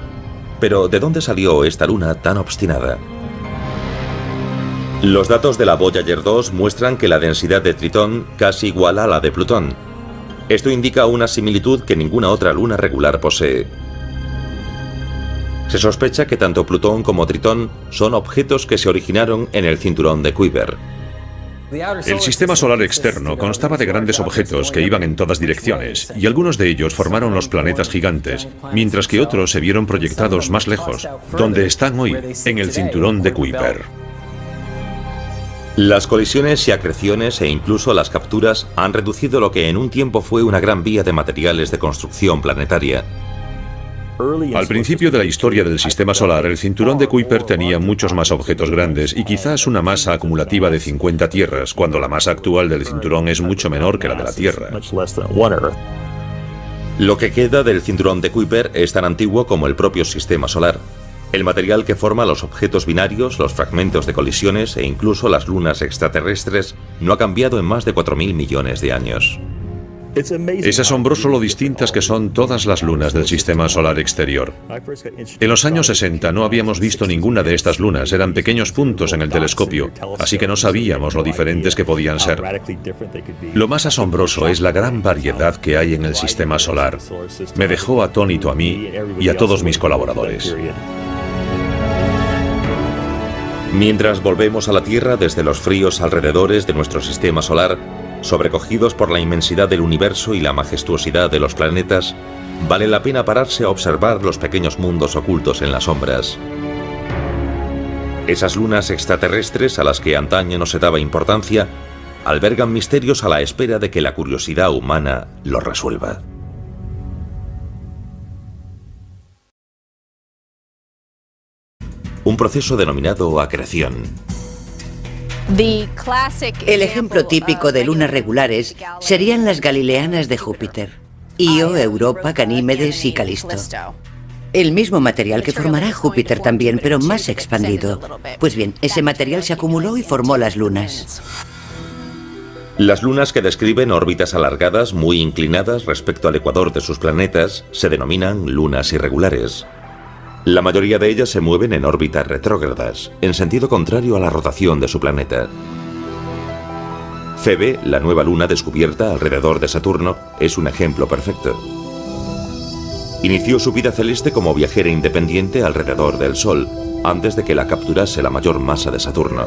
Pero ¿de dónde salió esta luna tan obstinada? Los datos de la Voyager 2 muestran que la densidad de Tritón casi iguala a la de Plutón. Esto indica una similitud que ninguna otra luna regular posee. Se sospecha que tanto Plutón como Tritón son objetos que se originaron en el cinturón de Kuiper. El sistema solar externo constaba de grandes objetos que iban en todas direcciones, y algunos de ellos formaron los planetas gigantes, mientras que otros se vieron proyectados más lejos, donde están hoy, en el cinturón de Kuiper. Las colisiones y acreciones e incluso las capturas han reducido lo que en un tiempo fue una gran vía de materiales de construcción planetaria. Al principio de la historia del sistema solar, el cinturón de Kuiper tenía muchos más objetos grandes y quizás una masa acumulativa de 50 tierras, cuando la masa actual del cinturón es mucho menor que la de la Tierra. Lo que queda del cinturón de Kuiper es tan antiguo como el propio sistema solar. El material que forma los objetos binarios, los fragmentos de colisiones e incluso las lunas extraterrestres no ha cambiado en más de 4.000 millones de años. Es asombroso lo distintas que son todas las lunas del sistema solar exterior. En los años 60 no habíamos visto ninguna de estas lunas, eran pequeños puntos en el telescopio, así que no sabíamos lo diferentes que podían ser. Lo más asombroso es la gran variedad que hay en el sistema solar. Me dejó atónito a mí y a todos mis colaboradores. Mientras volvemos a la Tierra desde los fríos alrededores de nuestro sistema solar, sobrecogidos por la inmensidad del universo y la majestuosidad de los planetas, vale la pena pararse a observar los pequeños mundos ocultos en las sombras. Esas lunas extraterrestres a las que antaño no se daba importancia, albergan misterios a la espera de que la curiosidad humana los resuelva. Un proceso denominado acreción. El ejemplo típico de lunas regulares serían las galileanas de Júpiter: Io, Europa, Ganímedes y Calisto. El mismo material que formará Júpiter también, pero más expandido. Pues bien, ese material se acumuló y formó las lunas. Las lunas que describen órbitas alargadas muy inclinadas respecto al ecuador de sus planetas se denominan lunas irregulares. La mayoría de ellas se mueven en órbitas retrógradas, en sentido contrario a la rotación de su planeta. Febe, la nueva luna descubierta alrededor de Saturno, es un ejemplo perfecto. inició su vida celeste como viajera independiente alrededor del Sol, antes de que la capturase la mayor masa de Saturno.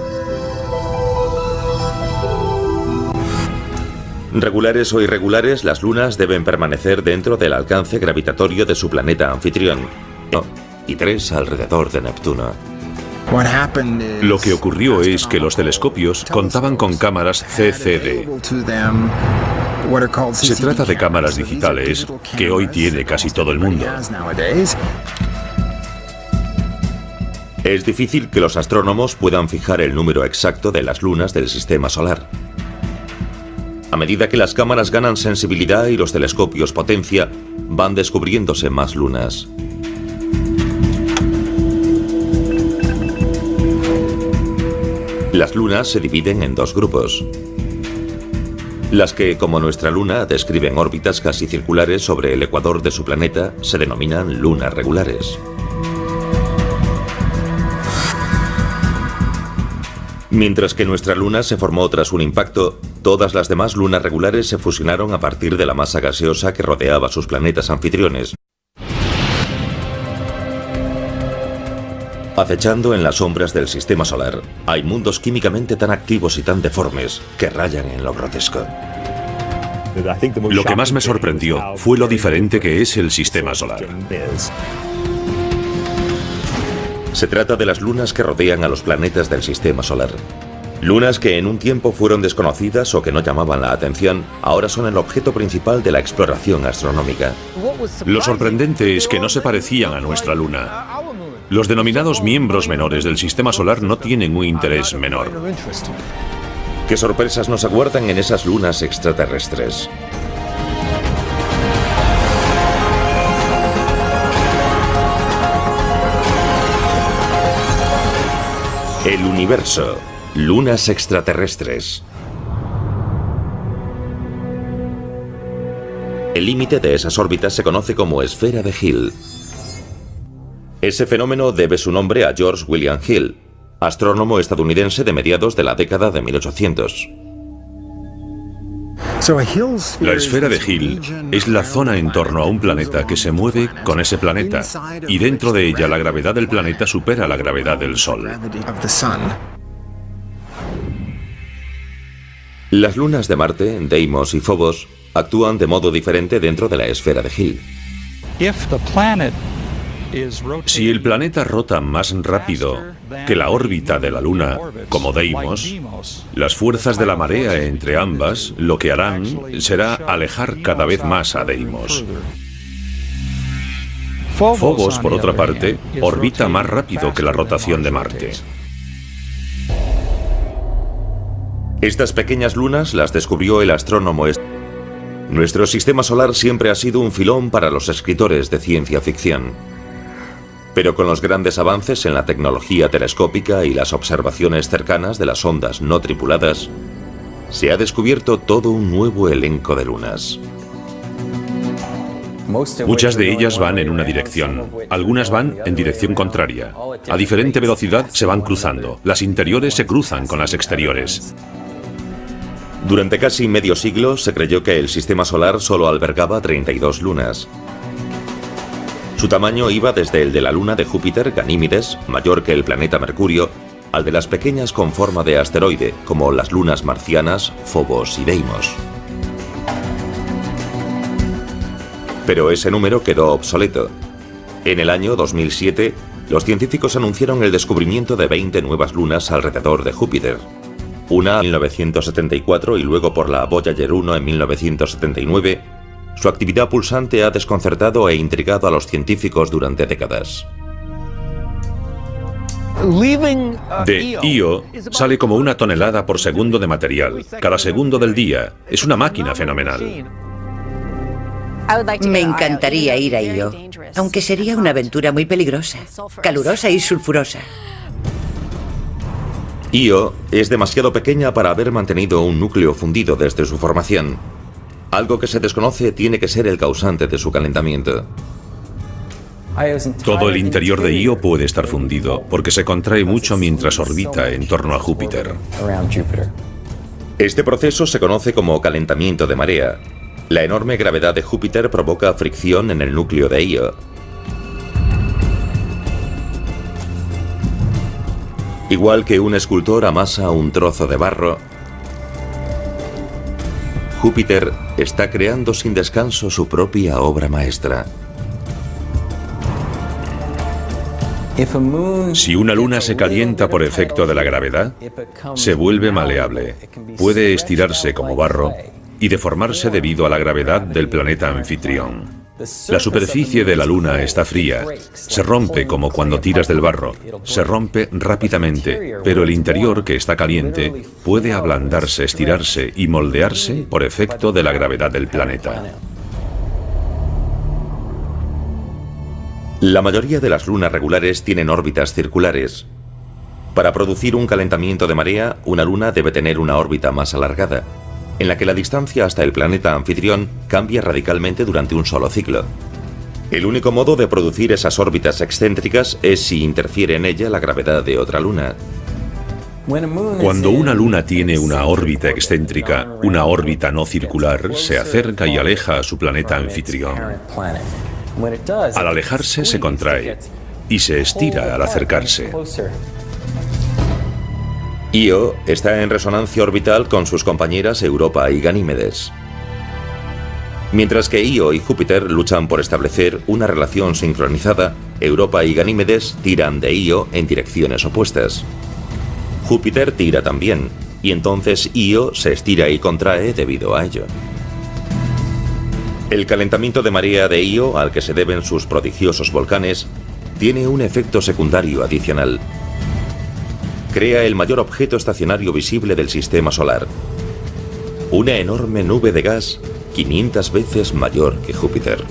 Regulares o irregulares, las lunas deben permanecer dentro del alcance gravitatorio de su planeta anfitrión, y 3 alrededor de Neptuno. Lo que ocurrió es que los telescopios contaban con cámaras CCD. Se trata de cámaras digitales que hoy tiene casi todo el mundo. Es difícil que los astrónomos puedan fijar el número exacto de las lunas del sistema solar. A medida que las cámaras ganan sensibilidad y los telescopios potencia, van descubriéndose más lunas. Las lunas se dividen en 2 grupos. Las que, como nuestra luna, describen órbitas casi circulares sobre el ecuador de su planeta, se denominan lunas regulares. Mientras que nuestra luna se formó tras un impacto, todas las demás lunas regulares se fusionaron a partir de la masa gaseosa que rodeaba sus planetas anfitriones. Acechando en las sombras del sistema solar, hay mundos químicamente tan activos y tan deformes que rayan en lo grotesco. Lo que más me sorprendió fue lo diferente que es el sistema solar. Se trata de las lunas que rodean a los planetas del sistema solar. Lunas que en un tiempo fueron desconocidas o que no llamaban la atención, ahora son el objeto principal de la exploración astronómica. Lo sorprendente es que no se parecían a nuestra luna. Los denominados miembros menores del sistema solar no tienen un interés menor. ¿Qué sorpresas nos aguardan en esas lunas extraterrestres? El universo. Lunas extraterrestres. El límite de esas órbitas se conoce como esfera de Hill. Ese fenómeno debe su nombre a George William Hill, astrónomo estadounidense de mediados de la década de 1800. La esfera de Hill es la zona en torno a un planeta que se mueve con ese planeta, y dentro de ella la gravedad del planeta supera la gravedad del Sol. Las lunas de Marte, Deimos y Phobos, actúan de modo diferente dentro de la esfera de Hill. Si el planeta rota más rápido que la órbita de la Luna, como Deimos, las fuerzas de la marea entre ambas lo que harán será alejar cada vez más a Deimos. Phobos, por otra parte, orbita más rápido que la rotación de Marte. Estas pequeñas lunas las descubrió el astrónomo. Nuestro sistema solar siempre ha sido un filón para los escritores de ciencia ficción. Pero con los grandes avances en la tecnología telescópica y las observaciones cercanas de las ondas no tripuladas, se ha descubierto todo un nuevo elenco de lunas. Muchas de ellas van en una dirección, algunas van en dirección contraria. A diferente velocidad se van cruzando, las interiores se cruzan con las exteriores. Durante casi medio siglo se creyó que el sistema solar solo albergaba 32 lunas. Su tamaño iba desde el de la luna de Júpiter, Ganímedes, mayor que el planeta Mercurio, al de las pequeñas con forma de asteroide, como las lunas marcianas, Phobos y Deimos. Pero ese número quedó obsoleto. En el año 2007, los científicos anunciaron el descubrimiento de 20 nuevas lunas alrededor de Júpiter. Una en 1974 y luego por la Voyager 1 en 1979, su actividad pulsante ha desconcertado e intrigado a los científicos durante décadas. De Io sale como 1 tonelada por segundo de material, cada segundo del día. Es una máquina fenomenal. Me encantaría ir a Io, aunque sería una aventura muy peligrosa, calurosa y sulfurosa. Io es demasiado pequeña para haber mantenido un núcleo fundido desde su formación. Algo que se desconoce tiene que ser el causante de su calentamiento. Todo el interior de Io puede estar fundido, porque se contrae mucho mientras orbita en torno a Júpiter. Este proceso se conoce como calentamiento de marea. La enorme gravedad de Júpiter provoca fricción en el núcleo de Io. Igual que un escultor amasa un trozo de barro, Júpiter está creando sin descanso su propia obra maestra. Si una luna se calienta por efecto de la gravedad, se vuelve maleable, puede estirarse como barro y deformarse debido a la gravedad del planeta anfitrión. La superficie de la luna está fría, se rompe como cuando tiras del barro, se rompe rápidamente, pero el interior, que está caliente, puede ablandarse, estirarse y moldearse por efecto de la gravedad del planeta. La mayoría de las lunas regulares tienen órbitas circulares. Para producir un calentamiento de marea, una luna debe tener una órbita más alargada, en la que la distancia hasta el planeta anfitrión cambia radicalmente durante un solo ciclo. El único modo de producir esas órbitas excéntricas es si interfiere en ella la gravedad de otra luna. Cuando una luna tiene una órbita excéntrica, una órbita no circular, se acerca y aleja a su planeta anfitrión. Al alejarse se contrae y se estira al acercarse. Io está en resonancia orbital con sus compañeras Europa y Ganímedes, mientras que Io y Júpiter luchan por establecer una relación sincronizada. Europa y Ganímedes tiran de Io en direcciones opuestas. Júpiter tira también, y entonces Io se estira y contrae debido a ello. El calentamiento de marea de Io, al que se deben sus prodigiosos volcanes, tiene un efecto secundario adicional. Crea el mayor objeto estacionario visible del sistema solar. Una enorme nube de gas 500 veces mayor que Júpiter.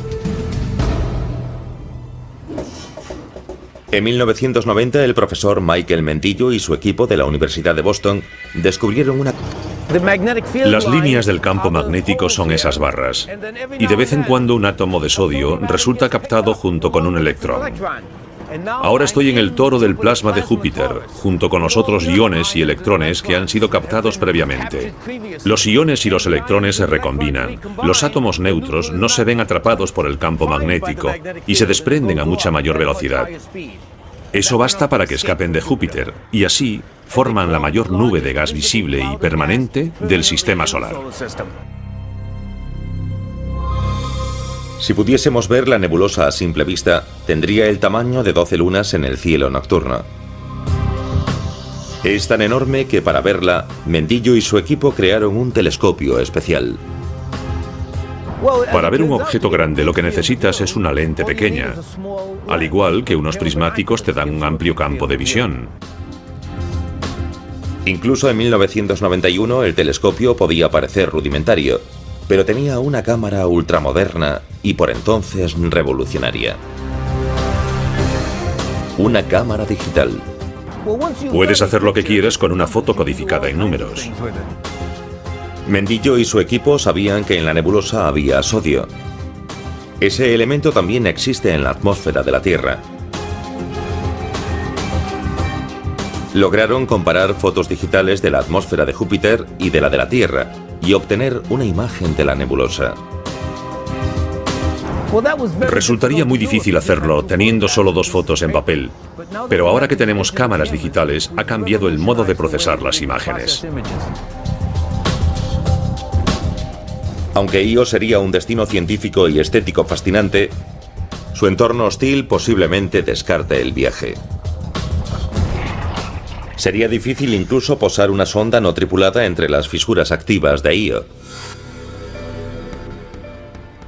En 1990, el profesor Michael Mendillo y su equipo de la Universidad de Boston descubrieron una... Las líneas del campo magnético son esas barras, y de vez en cuando un átomo de sodio resulta captado junto con un electrón. Ahora estoy en el toro del plasma de Júpiter, junto con los otros iones y electrones que han sido captados previamente. Los iones y los electrones se recombinan. Los átomos neutros no se ven atrapados por el campo magnético y se desprenden a mucha mayor velocidad. Eso basta para que escapen de Júpiter, y así forman la mayor nube de gas visible y permanente del sistema solar. Si pudiésemos ver la nebulosa a simple vista, tendría el tamaño de 12 lunas en el cielo nocturno. Es tan enorme que para verla, Mendillo y su equipo crearon un telescopio especial. Para ver un objeto grande lo que necesitas es una lente pequeña, al igual que unos prismáticos te dan un amplio campo de visión. Incluso en 1991 el telescopio podía parecer rudimentario, pero tenía una cámara ultramoderna y por entonces revolucionaria. Una cámara digital. Puedes hacer lo que quieras con una foto codificada en números. Mendillo y su equipo sabían que en la nebulosa había sodio. Ese elemento también existe en la atmósfera de la Tierra. Lograron comparar fotos digitales de la atmósfera de Júpiter y de la Tierra y obtener una imagen de la nebulosa. Resultaría muy difícil hacerlo teniendo solo 2 fotos en papel, pero ahora que tenemos cámaras digitales ha cambiado el modo de procesar las imágenes. Aunque Io sería un destino científico y estético fascinante, su entorno hostil posiblemente descarte el viaje. Sería difícil incluso posar una sonda no tripulada entre las fisuras activas de Io.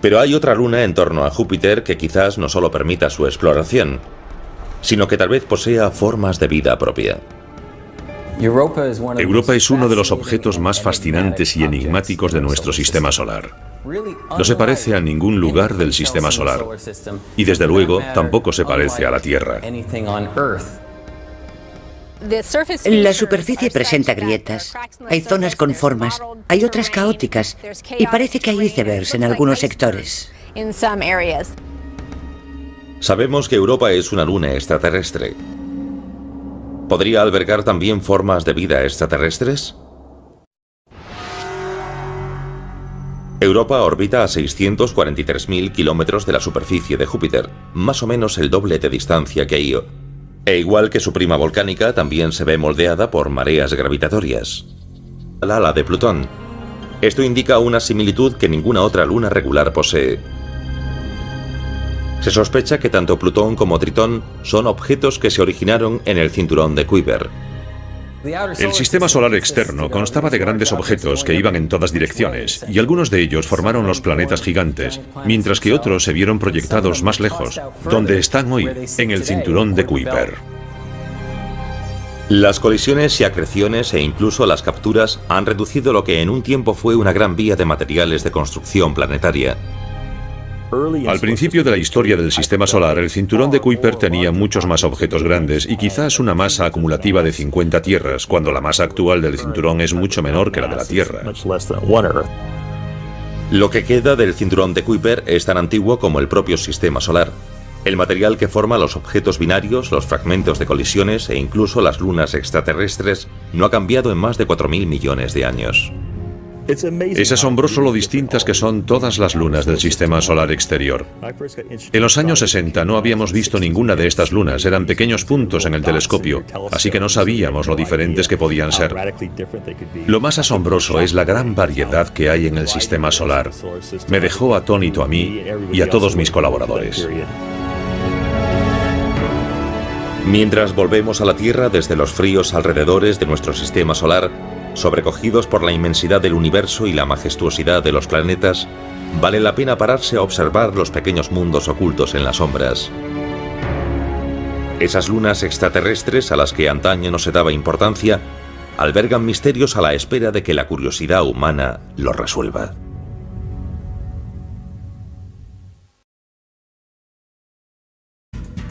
Pero hay otra luna en torno a Júpiter que quizás no solo permita su exploración, sino que tal vez posea formas de vida propia. Europa es uno de los objetos más fascinantes y enigmáticos de nuestro sistema solar. No se parece a ningún lugar del sistema solar, y desde luego tampoco se parece a la Tierra. La superficie presenta grietas, hay zonas con formas, hay otras caóticas y parece que hay icebergs en algunos sectores. Sabemos que Europa es una luna extraterrestre. ¿Podría albergar también formas de vida extraterrestres? Europa orbita a 643.000 kilómetros de la superficie de Júpiter, más o menos el doble de distancia que Io. E igual que su prima volcánica, también se ve moldeada por mareas gravitatorias. La de Plutón. Esto indica una similitud que ninguna otra luna regular posee. Se sospecha que tanto Plutón como Tritón son objetos que se originaron en el cinturón de Kuiper. El sistema solar externo constaba de grandes objetos que iban en todas direcciones, y algunos de ellos formaron los planetas gigantes, mientras que otros se vieron proyectados más lejos, donde están hoy, en el cinturón de Kuiper. Las colisiones y acreciones e incluso las capturas han reducido lo que en un tiempo fue una gran vía de materiales de construcción planetaria. Al principio de la historia del sistema solar, el cinturón de Kuiper tenía muchos más objetos grandes y quizás una masa acumulativa de 50 tierras, cuando la masa actual del cinturón es mucho menor que la de la Tierra. Lo que queda del cinturón de Kuiper es tan antiguo como el propio sistema solar. El material que forma los objetos binarios, los fragmentos de colisiones e incluso las lunas extraterrestres no ha cambiado en más de 4.000 millones de años. Es asombroso lo distintas que son todas las lunas del sistema solar exterior. En los años 60 no habíamos visto ninguna de estas lunas, eran pequeños puntos en el telescopio, así que no sabíamos lo diferentes que podían ser. Lo más asombroso es la gran variedad que hay en el sistema solar. Me dejó atónito a mí y a todos mis colaboradores. Mientras volvemos a la Tierra desde los fríos alrededores de nuestro sistema solar, sobrecogidos por la inmensidad del universo y la majestuosidad de los planetas, vale la pena pararse a observar los pequeños mundos ocultos en las sombras. Esas lunas extraterrestres a las que antaño no se daba importancia, albergan misterios a la espera de que la curiosidad humana los resuelva.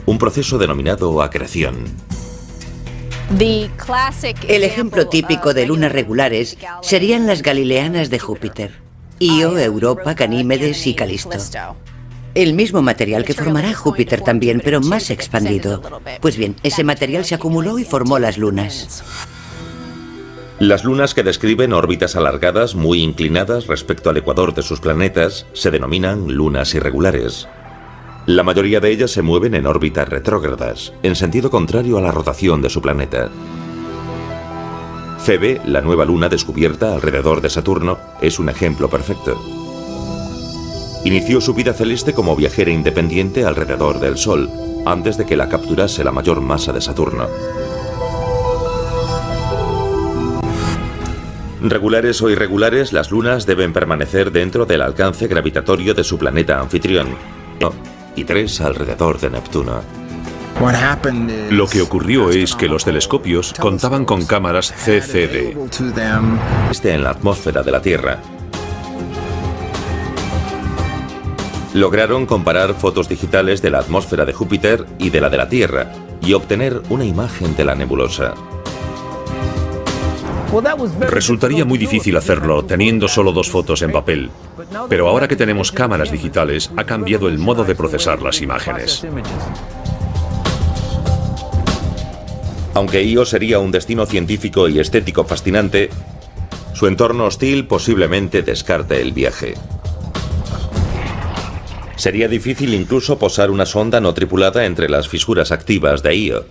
Un proceso denominado acreción. El ejemplo típico de lunas regulares serían las galileanas de Júpiter: Io, Europa, Ganímedes y Calisto. El mismo material que formará Júpiter también, pero más expandido. Pues bien, ese material se acumuló y formó las lunas. Las lunas que describen órbitas alargadas muy inclinadas respecto al ecuador de sus planetas se denominan lunas irregulares. La mayoría de ellas se mueven en órbitas retrógradas, en sentido contrario a la rotación de su planeta. Febe, la nueva luna descubierta alrededor de Saturno, es un ejemplo perfecto. Inició su vida celeste como viajera independiente alrededor del Sol, antes de que la capturase la mayor masa de Saturno. Regulares o irregulares, las lunas deben permanecer dentro del alcance gravitatorio de su planeta anfitrión, y 3 alrededor de Neptuno. Lo que ocurrió es que los telescopios contaban con cámaras CCD. En la atmósfera de la Tierra. Lograron comparar fotos digitales de la atmósfera de Júpiter y de la Tierra y obtener una imagen de la nebulosa. Resultaría muy difícil hacerlo teniendo solo 2 fotos en papel, pero ahora que tenemos cámaras digitales ha cambiado el modo de procesar las imágenes. Aunque Io sería un destino científico y estético fascinante, su entorno hostil posiblemente descarte el viaje. Sería difícil incluso posar una sonda no tripulada entre las fisuras activas de Io.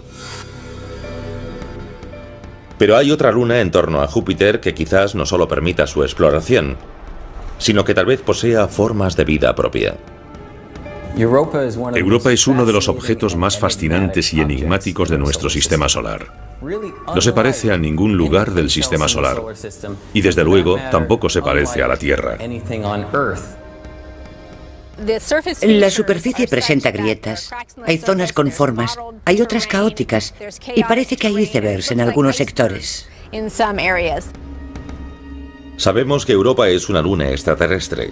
Pero hay otra luna en torno a Júpiter que quizás no solo permita su exploración, sino que tal vez posea formas de vida propia. Europa es uno de los objetos más fascinantes y enigmáticos de nuestro sistema solar. No se parece a ningún lugar del sistema solar, y desde luego tampoco se parece a la Tierra. La superficie presenta grietas, hay zonas con formas, hay otras caóticas y parece que hay icebergs en algunos sectores. Sabemos que Europa es una luna extraterrestre.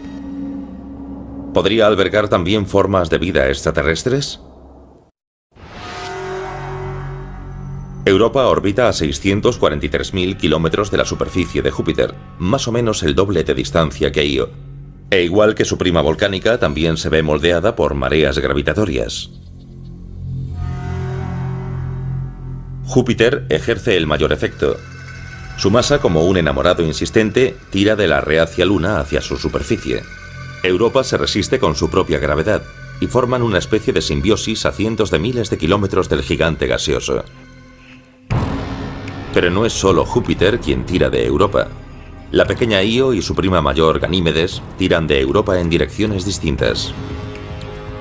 ¿Podría albergar también formas de vida extraterrestres? Europa orbita a 643.000 kilómetros de la superficie de Júpiter, más o menos el doble de distancia que Io. E igual que su prima volcánica, también se ve moldeada por mareas gravitatorias. Júpiter ejerce el mayor efecto. Su masa, como un enamorado insistente, tira de la reacia luna hacia su superficie. Europa se resiste con su propia gravedad y forman una especie de simbiosis a cientos de miles de kilómetros del gigante gaseoso. Pero no es solo Júpiter quien tira de Europa. La pequeña Io y su prima mayor Ganímedes tiran de Europa en direcciones distintas.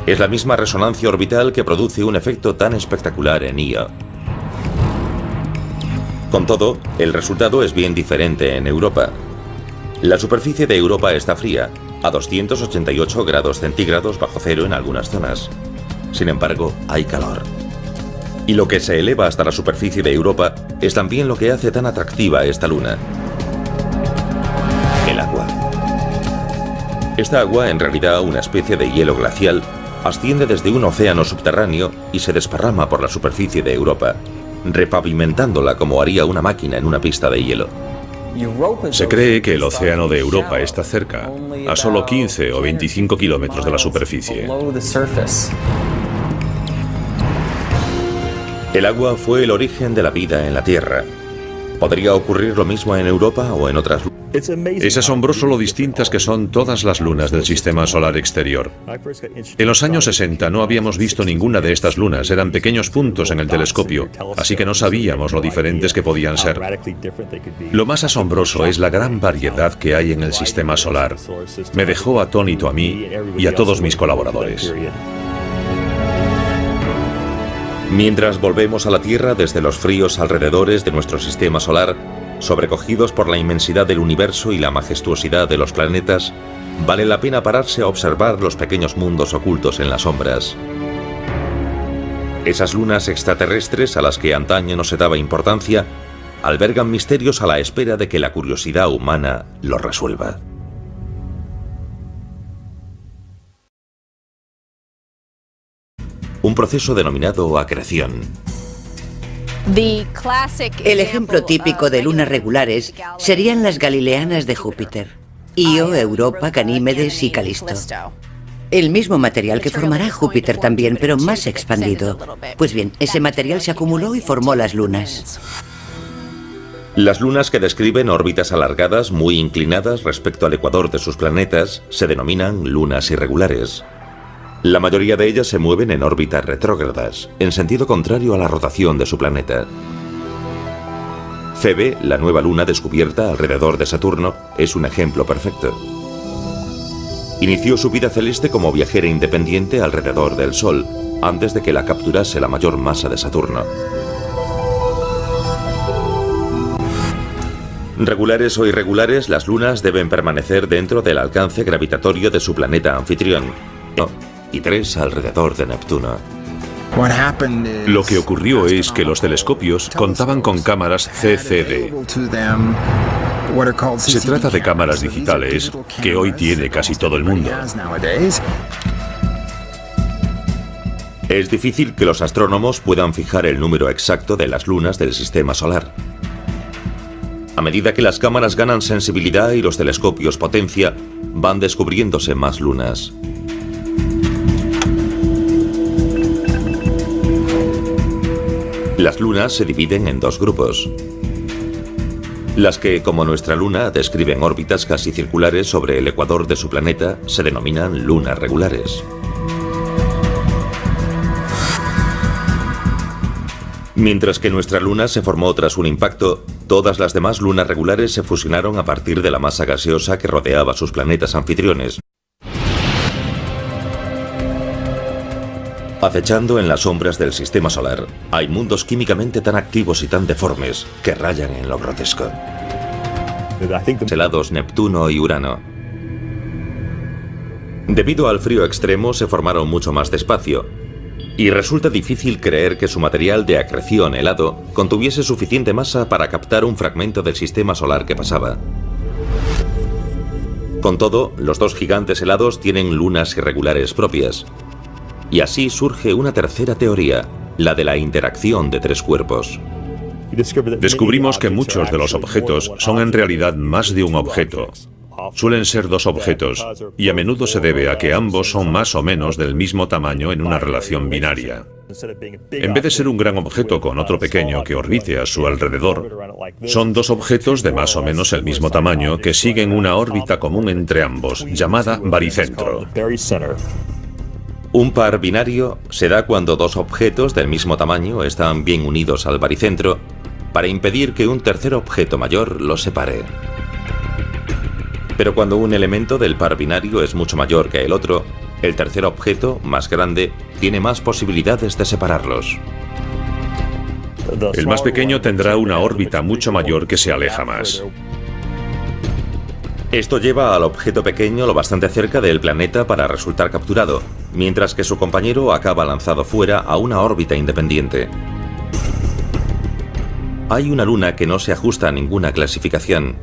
Es la misma resonancia orbital que produce un efecto tan espectacular en Io. Con todo, el resultado es bien diferente en Europa. La superficie de Europa está fría, a 288 grados centígrados bajo cero en algunas zonas. Sin embargo, hay calor. Y lo que se eleva hasta la superficie de Europa es también lo que hace tan atractiva esta luna: el agua. Esta agua, en realidad una especie de hielo glacial, asciende desde un océano subterráneo y se desparrama por la superficie de Europa, repavimentándola como haría una máquina en una pista de hielo. Se cree que el océano de Europa está cerca, a solo 15 o 25 kilómetros de la superficie. El agua fue el origen de la vida en la Tierra. ¿Podría ocurrir lo mismo en Europa o en otras lunas? Es asombroso lo distintas que son todas las lunas del sistema solar exterior. En los años 60 no habíamos visto ninguna de estas lunas, eran pequeños puntos en el telescopio, así que no sabíamos lo diferentes que podían ser. Lo más asombroso es la gran variedad que hay en el sistema solar. Me dejó atónito a mí y a todos mis colaboradores. Mientras volvemos a la Tierra desde los fríos alrededores de nuestro sistema solar, sobrecogidos por la inmensidad del universo y la majestuosidad de los planetas, vale la pena pararse a observar los pequeños mundos ocultos en las sombras. Esas lunas extraterrestres a las que antaño no se daba importancia, albergan misterios a la espera de que la curiosidad humana los resuelva. Un proceso denominado acreción. El ejemplo típico de lunas regulares serían las galileanas de Júpiter: Io, Europa, Ganímedes y Calisto. El mismo material que formará Júpiter también, pero más expandido. Pues bien, ese material se acumuló y formó las lunas. Las lunas que describen órbitas alargadas muy inclinadas respecto al ecuador de sus planetas se denominan lunas irregulares. La mayoría de ellas se mueven en órbitas retrógradas, en sentido contrario a la rotación de su planeta. Febe, la nueva luna descubierta alrededor de Saturno, es un ejemplo perfecto. Inició su vida celeste como viajera independiente alrededor del Sol, antes de que la capturase la mayor masa de Saturno. Regulares o irregulares, las lunas deben permanecer dentro del alcance gravitatorio de su planeta anfitrión, y 3 alrededor de Neptuno. Lo que ocurrió es que los telescopios contaban con cámaras CCD. Se trata de cámaras digitales que hoy tiene casi todo el mundo. Es difícil que los astrónomos puedan fijar el número exacto de las lunas del sistema solar. A medida que las cámaras ganan sensibilidad y los telescopios potencia, van descubriéndose más lunas. Las lunas se dividen en 2 grupos. Las que, como nuestra luna, describen órbitas casi circulares sobre el ecuador de su planeta, se denominan lunas regulares. Mientras que nuestra luna se formó tras un impacto, todas las demás lunas regulares se fusionaron a partir de la masa gaseosa que rodeaba sus planetas anfitriones. Acechando en las sombras del sistema solar, hay mundos químicamente tan activos y tan deformes que rayan en lo grotesco. Helados Neptuno y Urano. Debido al frío extremo, se formaron mucho más despacio, y resulta difícil creer que su material de acreción helado contuviese suficiente masa para captar un fragmento del sistema solar que pasaba. Con todo, los 2 gigantes helados tienen lunas irregulares propias. Y así surge una tercera teoría, la de la interacción de 3 cuerpos. Descubrimos que muchos de los objetos son en realidad más de un objeto. Suelen ser 2 objetos, y a menudo se debe a que ambos son más o menos del mismo tamaño en una relación binaria. En vez de ser un gran objeto con otro pequeño que orbite a su alrededor, son dos objetos de más o menos el mismo tamaño que siguen una órbita común entre ambos, llamada baricentro. Un par binario se da cuando dos objetos del mismo tamaño están bien unidos al baricentro para impedir que un tercer objeto mayor los separe. Pero cuando un elemento del par binario es mucho mayor que el otro, el tercer objeto, más grande, tiene más posibilidades de separarlos. El más pequeño tendrá una órbita mucho mayor que se aleja más. Esto lleva al objeto pequeño lo bastante cerca del planeta para resultar capturado, mientras que su compañero acaba lanzado fuera a una órbita independiente. Hay una luna que no se ajusta a ninguna clasificación.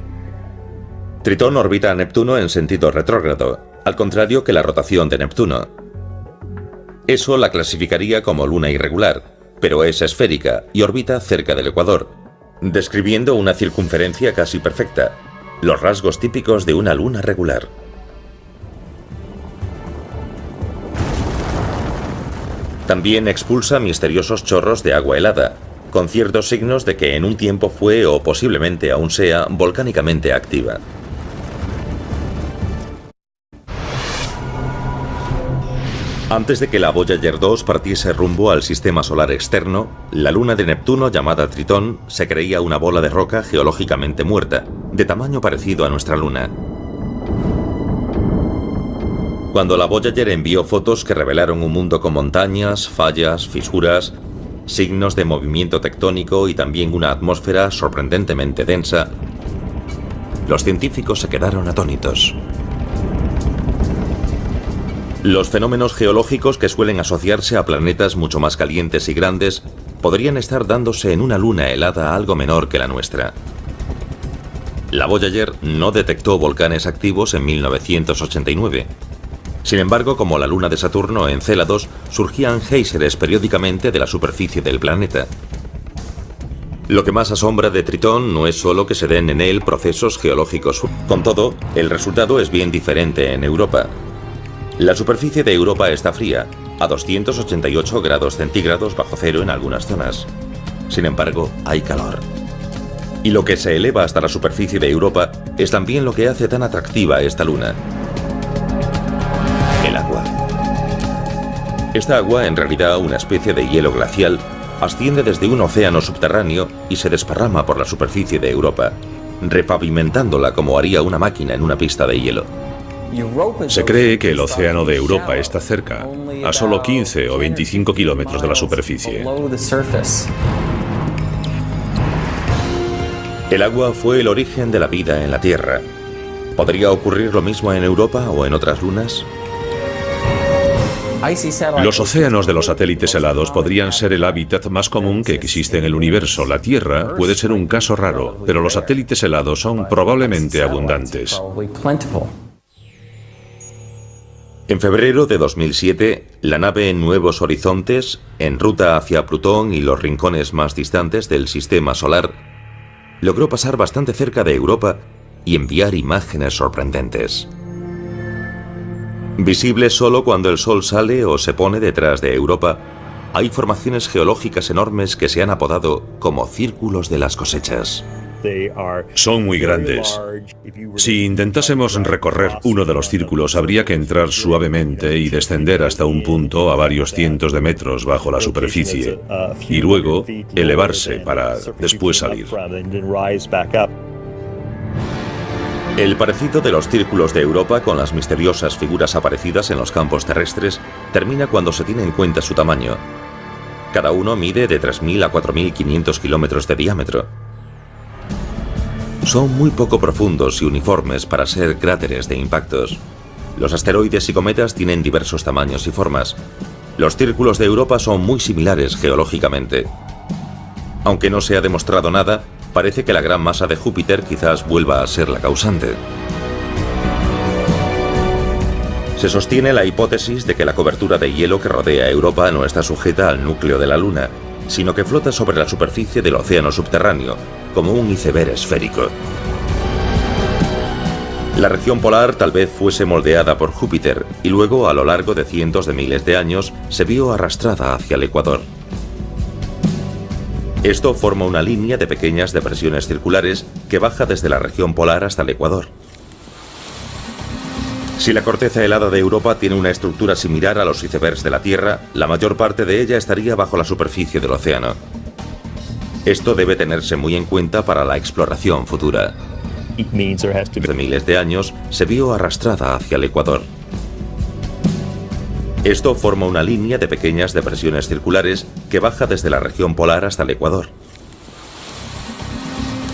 Tritón orbita a Neptuno en sentido retrógrado, al contrario que la rotación de Neptuno. Eso la clasificaría como luna irregular, pero es esférica y orbita cerca del ecuador, describiendo una circunferencia casi perfecta, los rasgos típicos de una luna regular. También expulsa misteriosos chorros de agua helada, con ciertos signos de que en un tiempo fue o posiblemente aún sea volcánicamente activa. Antes de que la Voyager 2 partiese rumbo al sistema solar externo, la luna de Neptuno, llamada Tritón, se creía una bola de roca geológicamente muerta, de tamaño parecido a nuestra luna. Cuando la Voyager envió fotos que revelaron un mundo con montañas, fallas, fisuras, signos de movimiento tectónico y también una atmósfera sorprendentemente densa, los científicos se quedaron atónitos. Los fenómenos geológicos que suelen asociarse a planetas mucho más calientes y grandes podrían estar dándose en una luna helada algo menor que la nuestra. La Voyager no detectó volcanes activos en 1989. Sin embargo, como la luna de Saturno, Encélados, surgían géiseres periódicamente de la superficie del planeta. Lo que más asombra de Tritón no es solo que se den en él procesos geológicos. Con todo, el resultado es bien diferente en Europa. La superficie de Europa está fría, a 288 grados centígrados bajo cero en algunas zonas. Sin embargo, hay calor. Y lo que se eleva hasta la superficie de Europa es también lo que hace tan atractiva esta luna: el agua. Esta agua, en realidad una especie de hielo glacial, asciende desde un océano subterráneo y se desparrama por la superficie de Europa, repavimentándola como haría una máquina en una pista de hielo. Se cree que el océano de Europa está cerca, a solo 15 o 25 kilómetros de la superficie. El agua fue el origen de la vida en la Tierra. ¿Podría ocurrir lo mismo en Europa o en otras lunas? Los océanos de los satélites helados podrían ser el hábitat más común que existe en el universo. La Tierra puede ser un caso raro, pero los satélites helados son probablemente abundantes. En febrero de 2007, la nave Nuevos Horizontes, en ruta hacia Plutón y los rincones más distantes del sistema solar, logró pasar bastante cerca de Europa y enviar imágenes sorprendentes. Visibles solo cuando el Sol sale o se pone detrás de Europa, hay formaciones geológicas enormes que se han apodado como círculos de las cosechas. Son muy grandes. Si intentásemos recorrer uno de los círculos, habría que entrar suavemente y descender hasta un punto a varios cientos de metros bajo la superficie, y luego elevarse para después salir. El parecido de los círculos de Europa con las misteriosas figuras aparecidas en los campos terrestres termina cuando se tiene en cuenta su tamaño. Cada uno mide de 3.000 a 4.500 kilómetros de diámetro. Son muy poco profundos y uniformes para ser cráteres de impactos. Los asteroides y cometas tienen diversos tamaños y formas. Los círculos de Europa son muy similares geológicamente. Aunque no se ha demostrado nada, parece que la gran masa de Júpiter quizás vuelva a ser la causante. Se sostiene la hipótesis de que la cobertura de hielo que rodea Europa no está sujeta al núcleo de la Luna, sino que flota sobre la superficie del océano subterráneo, como un iceberg esférico. La región polar tal vez fuese moldeada por Júpiter y luego, a lo largo de cientos de miles de años, se vio arrastrada hacia el ecuador. Esto forma una línea de pequeñas depresiones circulares que baja desde la región polar hasta el ecuador. Si la corteza helada de Europa tiene una estructura similar a los icebergs de la Tierra, la mayor parte de ella estaría bajo la superficie del océano. Esto debe tenerse muy en cuenta para la exploración futura. De miles de años, se vio arrastrada hacia el ecuador. Esto forma una línea de pequeñas depresiones circulares que baja desde la región polar hasta el ecuador.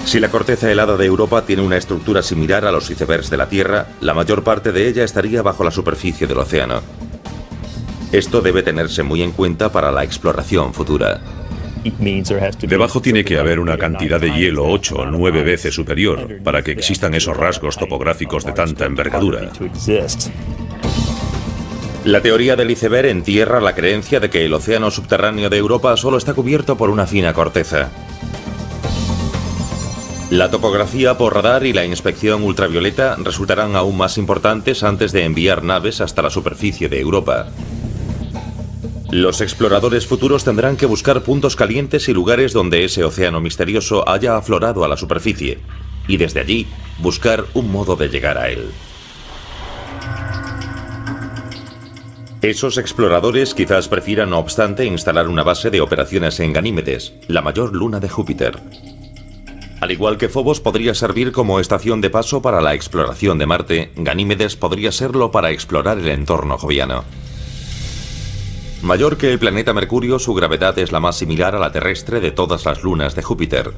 Si la corteza helada de Europa tiene una estructura similar a los icebergs de la Tierra, la mayor parte de ella estaría bajo la superficie del océano. Esto debe tenerse muy en cuenta para la exploración futura. Debajo tiene que haber una cantidad de hielo 8 o 9 veces superior para que existan esos rasgos topográficos de tanta envergadura. La teoría del iceberg entierra la creencia de que el océano subterráneo de Europa solo está cubierto por una fina corteza. La topografía por radar y la inspección ultravioleta resultarán aún más importantes antes de enviar naves hasta la superficie de Europa. Los exploradores futuros tendrán que buscar puntos calientes y lugares donde ese océano misterioso haya aflorado a la superficie, y desde allí buscar un modo de llegar a él. Esos exploradores quizás prefieran, no obstante, instalar una base de operaciones en Ganímedes, la mayor luna de Júpiter. Al igual que Phobos podría servir como estación de paso para la exploración de Marte, Ganímedes podría serlo para explorar el entorno joviano. Mayor que el planeta Mercurio, su gravedad es la más similar a la terrestre de todas las lunas de Júpiter.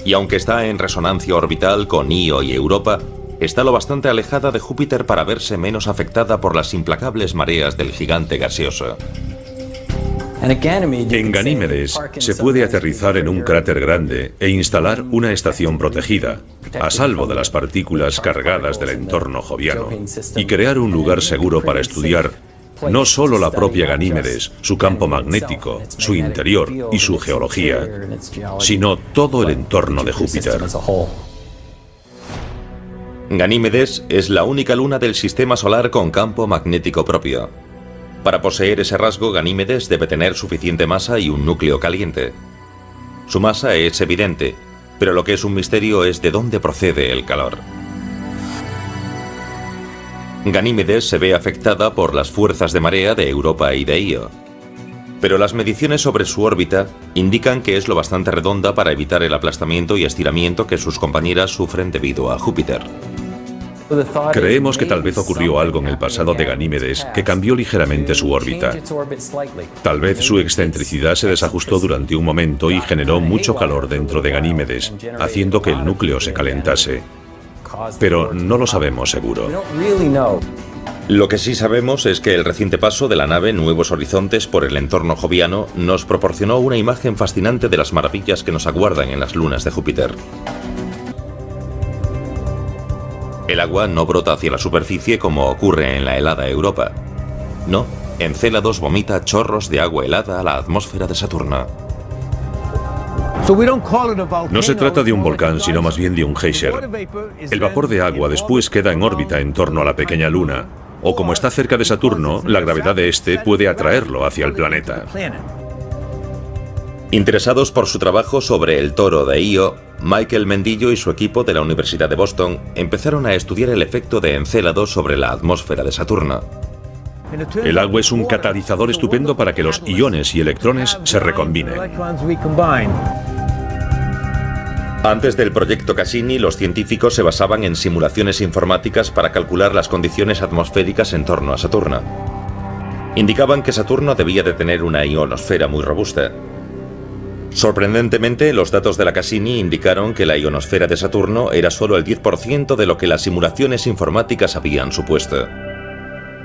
Y aunque está en resonancia orbital con Io y Europa, está lo bastante alejada de Júpiter para verse menos afectada por las implacables mareas del gigante gaseoso. En Ganímedes se puede aterrizar en un cráter grande e instalar una estación protegida, a salvo de las partículas cargadas del entorno joviano, y crear un lugar seguro para estudiar no solo la propia Ganímedes, su campo magnético, su interior y su geología, sino todo el entorno de Júpiter. Ganímedes es la única luna del sistema solar con campo magnético propio. Para poseer ese rasgo, Ganímedes debe tener suficiente masa y un núcleo caliente. Su masa es evidente, pero lo que es un misterio es de dónde procede el calor. Ganímedes se ve afectada por las fuerzas de marea de Europa y de Io. Pero las mediciones sobre su órbita indican que es lo bastante redonda para evitar el aplastamiento y estiramiento que sus compañeras sufren debido a Júpiter. Creemos que tal vez ocurrió algo en el pasado de Ganímedes que cambió ligeramente su órbita. Tal vez su excentricidad se desajustó durante un momento y generó mucho calor dentro de Ganímedes, haciendo que el núcleo se calentase. Pero no lo sabemos seguro. Lo que sí sabemos es que el reciente paso de la nave Nuevos Horizontes por el entorno joviano nos proporcionó una imagen fascinante de las maravillas que nos aguardan en las lunas de Júpiter. El agua no brota hacia la superficie como ocurre en la helada Europa. No, Encélados vomita chorros de agua helada a la atmósfera de Saturno. No se trata de un volcán, sino más bien de un geyser. El vapor de agua después queda en órbita en torno a la pequeña luna, o como está cerca de Saturno, la gravedad de este puede atraerlo hacia el planeta. Interesados por su trabajo sobre el toro de Io, Michael Mendillo y su equipo de la Universidad de Boston empezaron a estudiar el efecto de Encélados sobre la atmósfera de Saturno. El agua es un catalizador estupendo para que los iones y electrones se recombinen. Antes del proyecto Cassini, los científicos se basaban en simulaciones informáticas para calcular las condiciones atmosféricas en torno a Saturno. Indicaban que Saturno debía de tener una ionosfera muy robusta. Sorprendentemente, los datos de la Cassini indicaron que la ionosfera de Saturno era solo el 10% de lo que las simulaciones informáticas habían supuesto.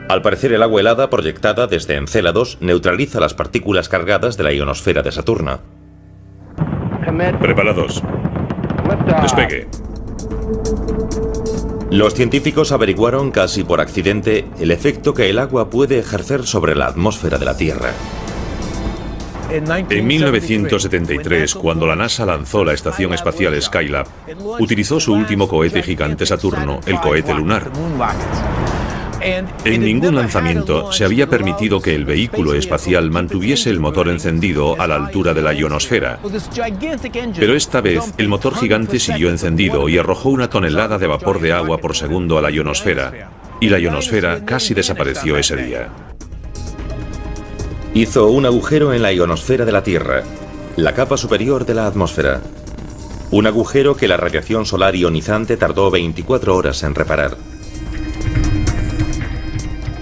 Al parecer, el agua helada proyectada desde Encélados neutraliza las partículas cargadas de la ionosfera de Saturno. Preparados. Despegue. Los científicos averiguaron casi por accidente el efecto que el agua puede ejercer sobre la atmósfera de la Tierra. En 1973, cuando la NASA lanzó la Estación Espacial Skylab, utilizó su último cohete gigante Saturno, el cohete lunar. En ningún lanzamiento se había permitido que el vehículo espacial mantuviese el motor encendido a la altura de la ionosfera. Pero esta vez el motor gigante siguió encendido y arrojó 1 tonelada de vapor de agua por segundo a la ionosfera, y la ionosfera casi desapareció ese día. Hizo un agujero en la ionosfera de la Tierra, la capa superior de la atmósfera. Un agujero que la radiación solar ionizante tardó 24 horas en reparar.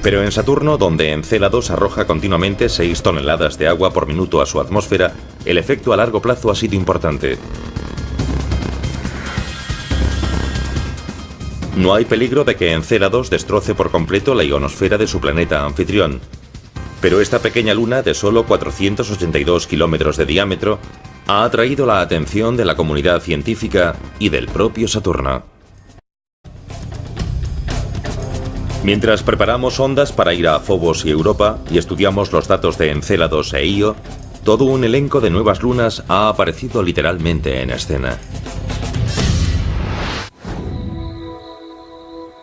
Pero en Saturno, donde Encélados arroja continuamente 6 toneladas de agua por minuto a su atmósfera, el efecto a largo plazo ha sido importante. No hay peligro de que Encélados destroce por completo la ionosfera de su planeta anfitrión. Pero esta pequeña luna de solo 482 kilómetros de diámetro ha atraído la atención de la comunidad científica y del propio Saturno. Mientras preparamos ondas para ir a Phobos y Europa y estudiamos los datos de Encélados e Io, todo un elenco de nuevas lunas ha aparecido literalmente en escena.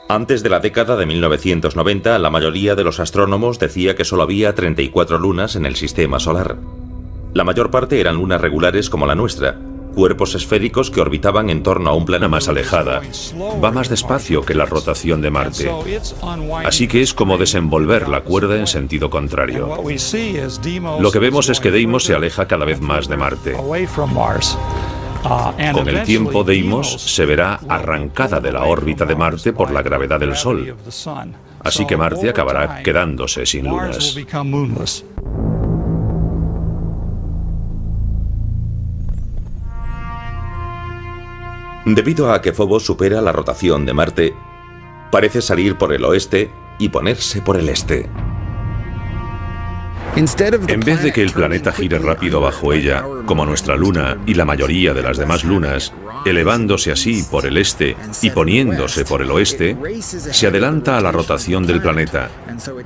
Antes de la década de 1990, la mayoría de los astrónomos decía que solo había 34 lunas en el sistema solar. La mayor parte eran lunas regulares como la nuestra, cuerpos esféricos que orbitaban en torno a un planeta Más alejada, va más despacio que la rotación de Marte. Así que es como desenvolver la cuerda en sentido contrario. Lo que vemos es que Deimos se aleja cada vez más de Marte. Con el tiempo, Deimos se verá arrancada de la órbita de Marte por la gravedad del Sol. Así que Marte acabará quedándose sin lunas. Debido a que Phobos supera la rotación de Marte, parece salir por el oeste y ponerse por el este. En vez de que el planeta gire rápido bajo ella, como nuestra Luna y la mayoría de las demás lunas, elevándose así por el este y poniéndose por el oeste, se adelanta a la rotación del planeta.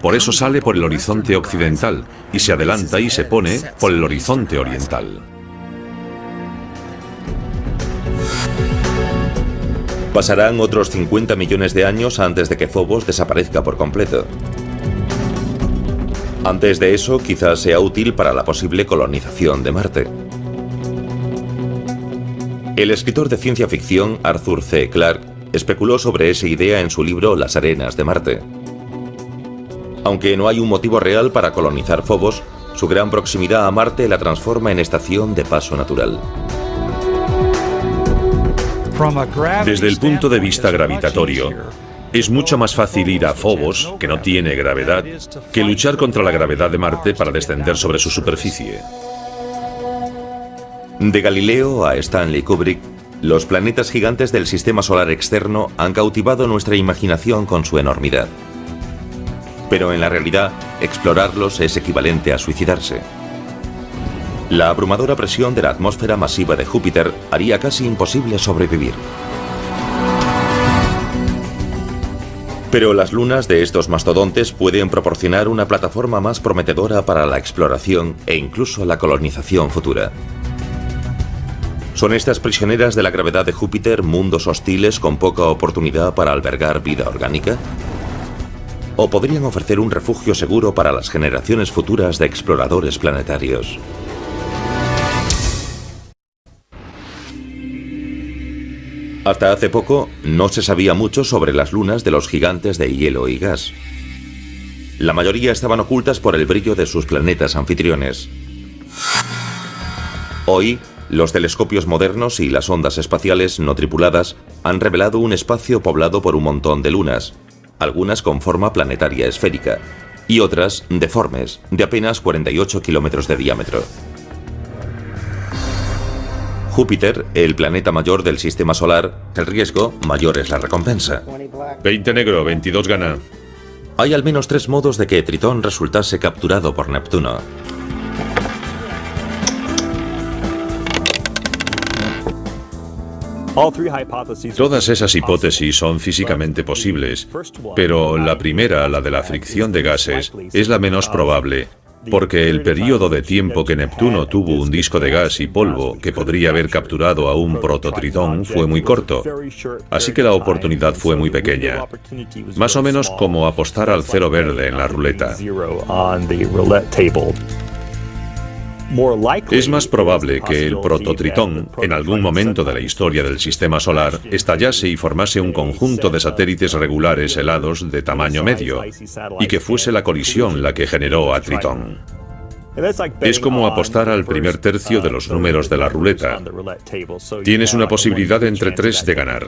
Por eso sale por el horizonte occidental y se adelanta y se pone por el horizonte oriental. Pasarán otros 50 millones de años antes de que Phobos desaparezca por completo. Antes de eso, quizás sea útil para la posible colonización de Marte. El escritor de ciencia ficción Arthur C. Clarke especuló sobre esa idea en su libro Las arenas de Marte. Aunque no hay un motivo real para colonizar Phobos, su gran proximidad a Marte la transforma en estación de paso natural. Desde el punto de vista gravitatorio, es mucho más fácil ir a Phobos, que no tiene gravedad, que luchar contra la gravedad de Marte para descender sobre su superficie. De Galileo a Stanley Kubrick, los planetas gigantes del sistema solar externo han cautivado nuestra imaginación con su enormidad. Pero en la realidad, explorarlos es equivalente a suicidarse. La abrumadora presión de la atmósfera masiva de Júpiter haría casi imposible sobrevivir. Pero las lunas de estos mastodontes pueden proporcionar una plataforma más prometedora para la exploración e incluso la colonización futura. ¿Son estas prisioneras de la gravedad de Júpiter mundos hostiles con poca oportunidad para albergar vida orgánica? ¿O podrían ofrecer un refugio seguro para las generaciones futuras de exploradores planetarios? Hasta hace poco, no se sabía mucho sobre las lunas de los gigantes de hielo y gas. La mayoría estaban ocultas por el brillo de sus planetas anfitriones. Hoy, los telescopios modernos y las ondas espaciales no tripuladas han revelado un espacio poblado por un montón de lunas, algunas con forma planetaria esférica, y otras deformes, de apenas 48 kilómetros de diámetro. Júpiter, el planeta mayor del sistema solar, el riesgo, mayor es la recompensa. 20 negro, 22 gana. Hay al menos 3 modos de que Tritón resultase capturado por Neptuno. Todas esas hipótesis son físicamente posibles, pero la primera, la de la fricción de gases, es la menos probable, porque el periodo de tiempo que Neptuno tuvo un disco de gas y polvo que podría haber capturado a un prototritón fue muy corto, así que la oportunidad fue muy pequeña, más o menos como apostar al cero verde en la ruleta. Es más probable que el prototritón, en algún momento de la historia del sistema solar, estallase y formase un conjunto de satélites regulares helados de tamaño medio, y que fuese la colisión la que generó a Tritón. Es como apostar al primer tercio de los números de la ruleta. Tienes una posibilidad entre 3 de ganar.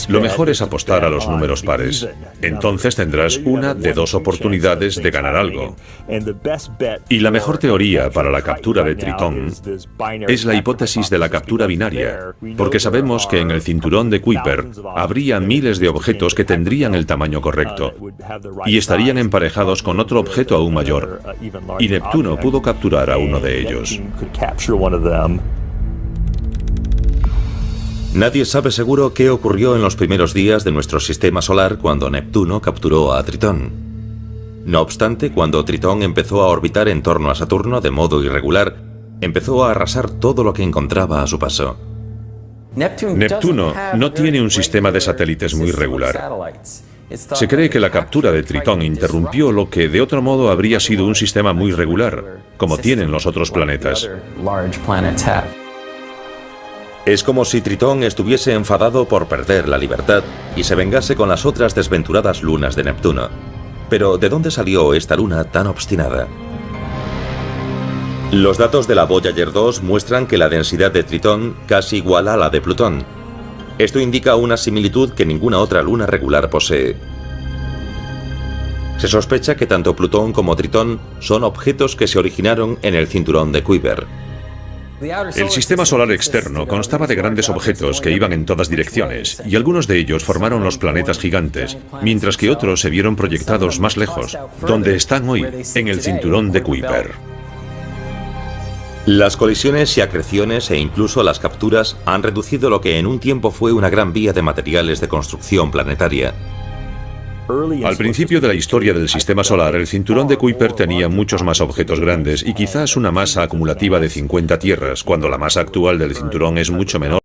Lo mejor es apostar a los números pares. Entonces tendrás una de 2 oportunidades de ganar algo. Y la mejor teoría para la captura de Tritón es la hipótesis de la captura binaria, porque sabemos que en el cinturón de Kuiper habría miles de objetos que tendrían el tamaño correcto y estarían emparejados con otro objeto aún mayor. Y Neptuno pudo capturar a uno de ellos. Nadie sabe seguro qué ocurrió en los primeros días de nuestro sistema solar cuando Neptuno capturó a Tritón. No obstante, cuando Tritón empezó a orbitar en torno a Saturno de modo irregular, empezó a arrasar todo lo que encontraba a su paso. Neptuno no tiene un sistema de satélites muy regular. Se cree que la captura de Tritón interrumpió lo que de otro modo habría sido un sistema muy regular, como tienen los otros planetas. Es como si Tritón estuviese enfadado por perder la libertad y se vengase con las otras desventuradas lunas de Neptuno. Pero ¿de dónde salió esta luna tan obstinada? Los datos de la Voyager 2 muestran que la densidad de Tritón casi iguala a la de Plutón. Esto indica una similitud que ninguna otra luna regular posee. Se sospecha que tanto Plutón como Tritón son objetos que se originaron en el cinturón de Kuiper. El sistema solar externo constaba de grandes objetos que iban en todas direcciones, y algunos de ellos formaron los planetas gigantes, mientras que otros se vieron proyectados más lejos, donde están hoy, en el cinturón de Kuiper. Las colisiones y acreciones e incluso las capturas han reducido lo que en un tiempo fue una gran vía de materiales de construcción planetaria. Al principio de la historia del sistema solar, el cinturón de Kuiper tenía muchos más objetos grandes y quizás una masa acumulativa de 50 tierras, cuando la masa actual del cinturón es mucho menor.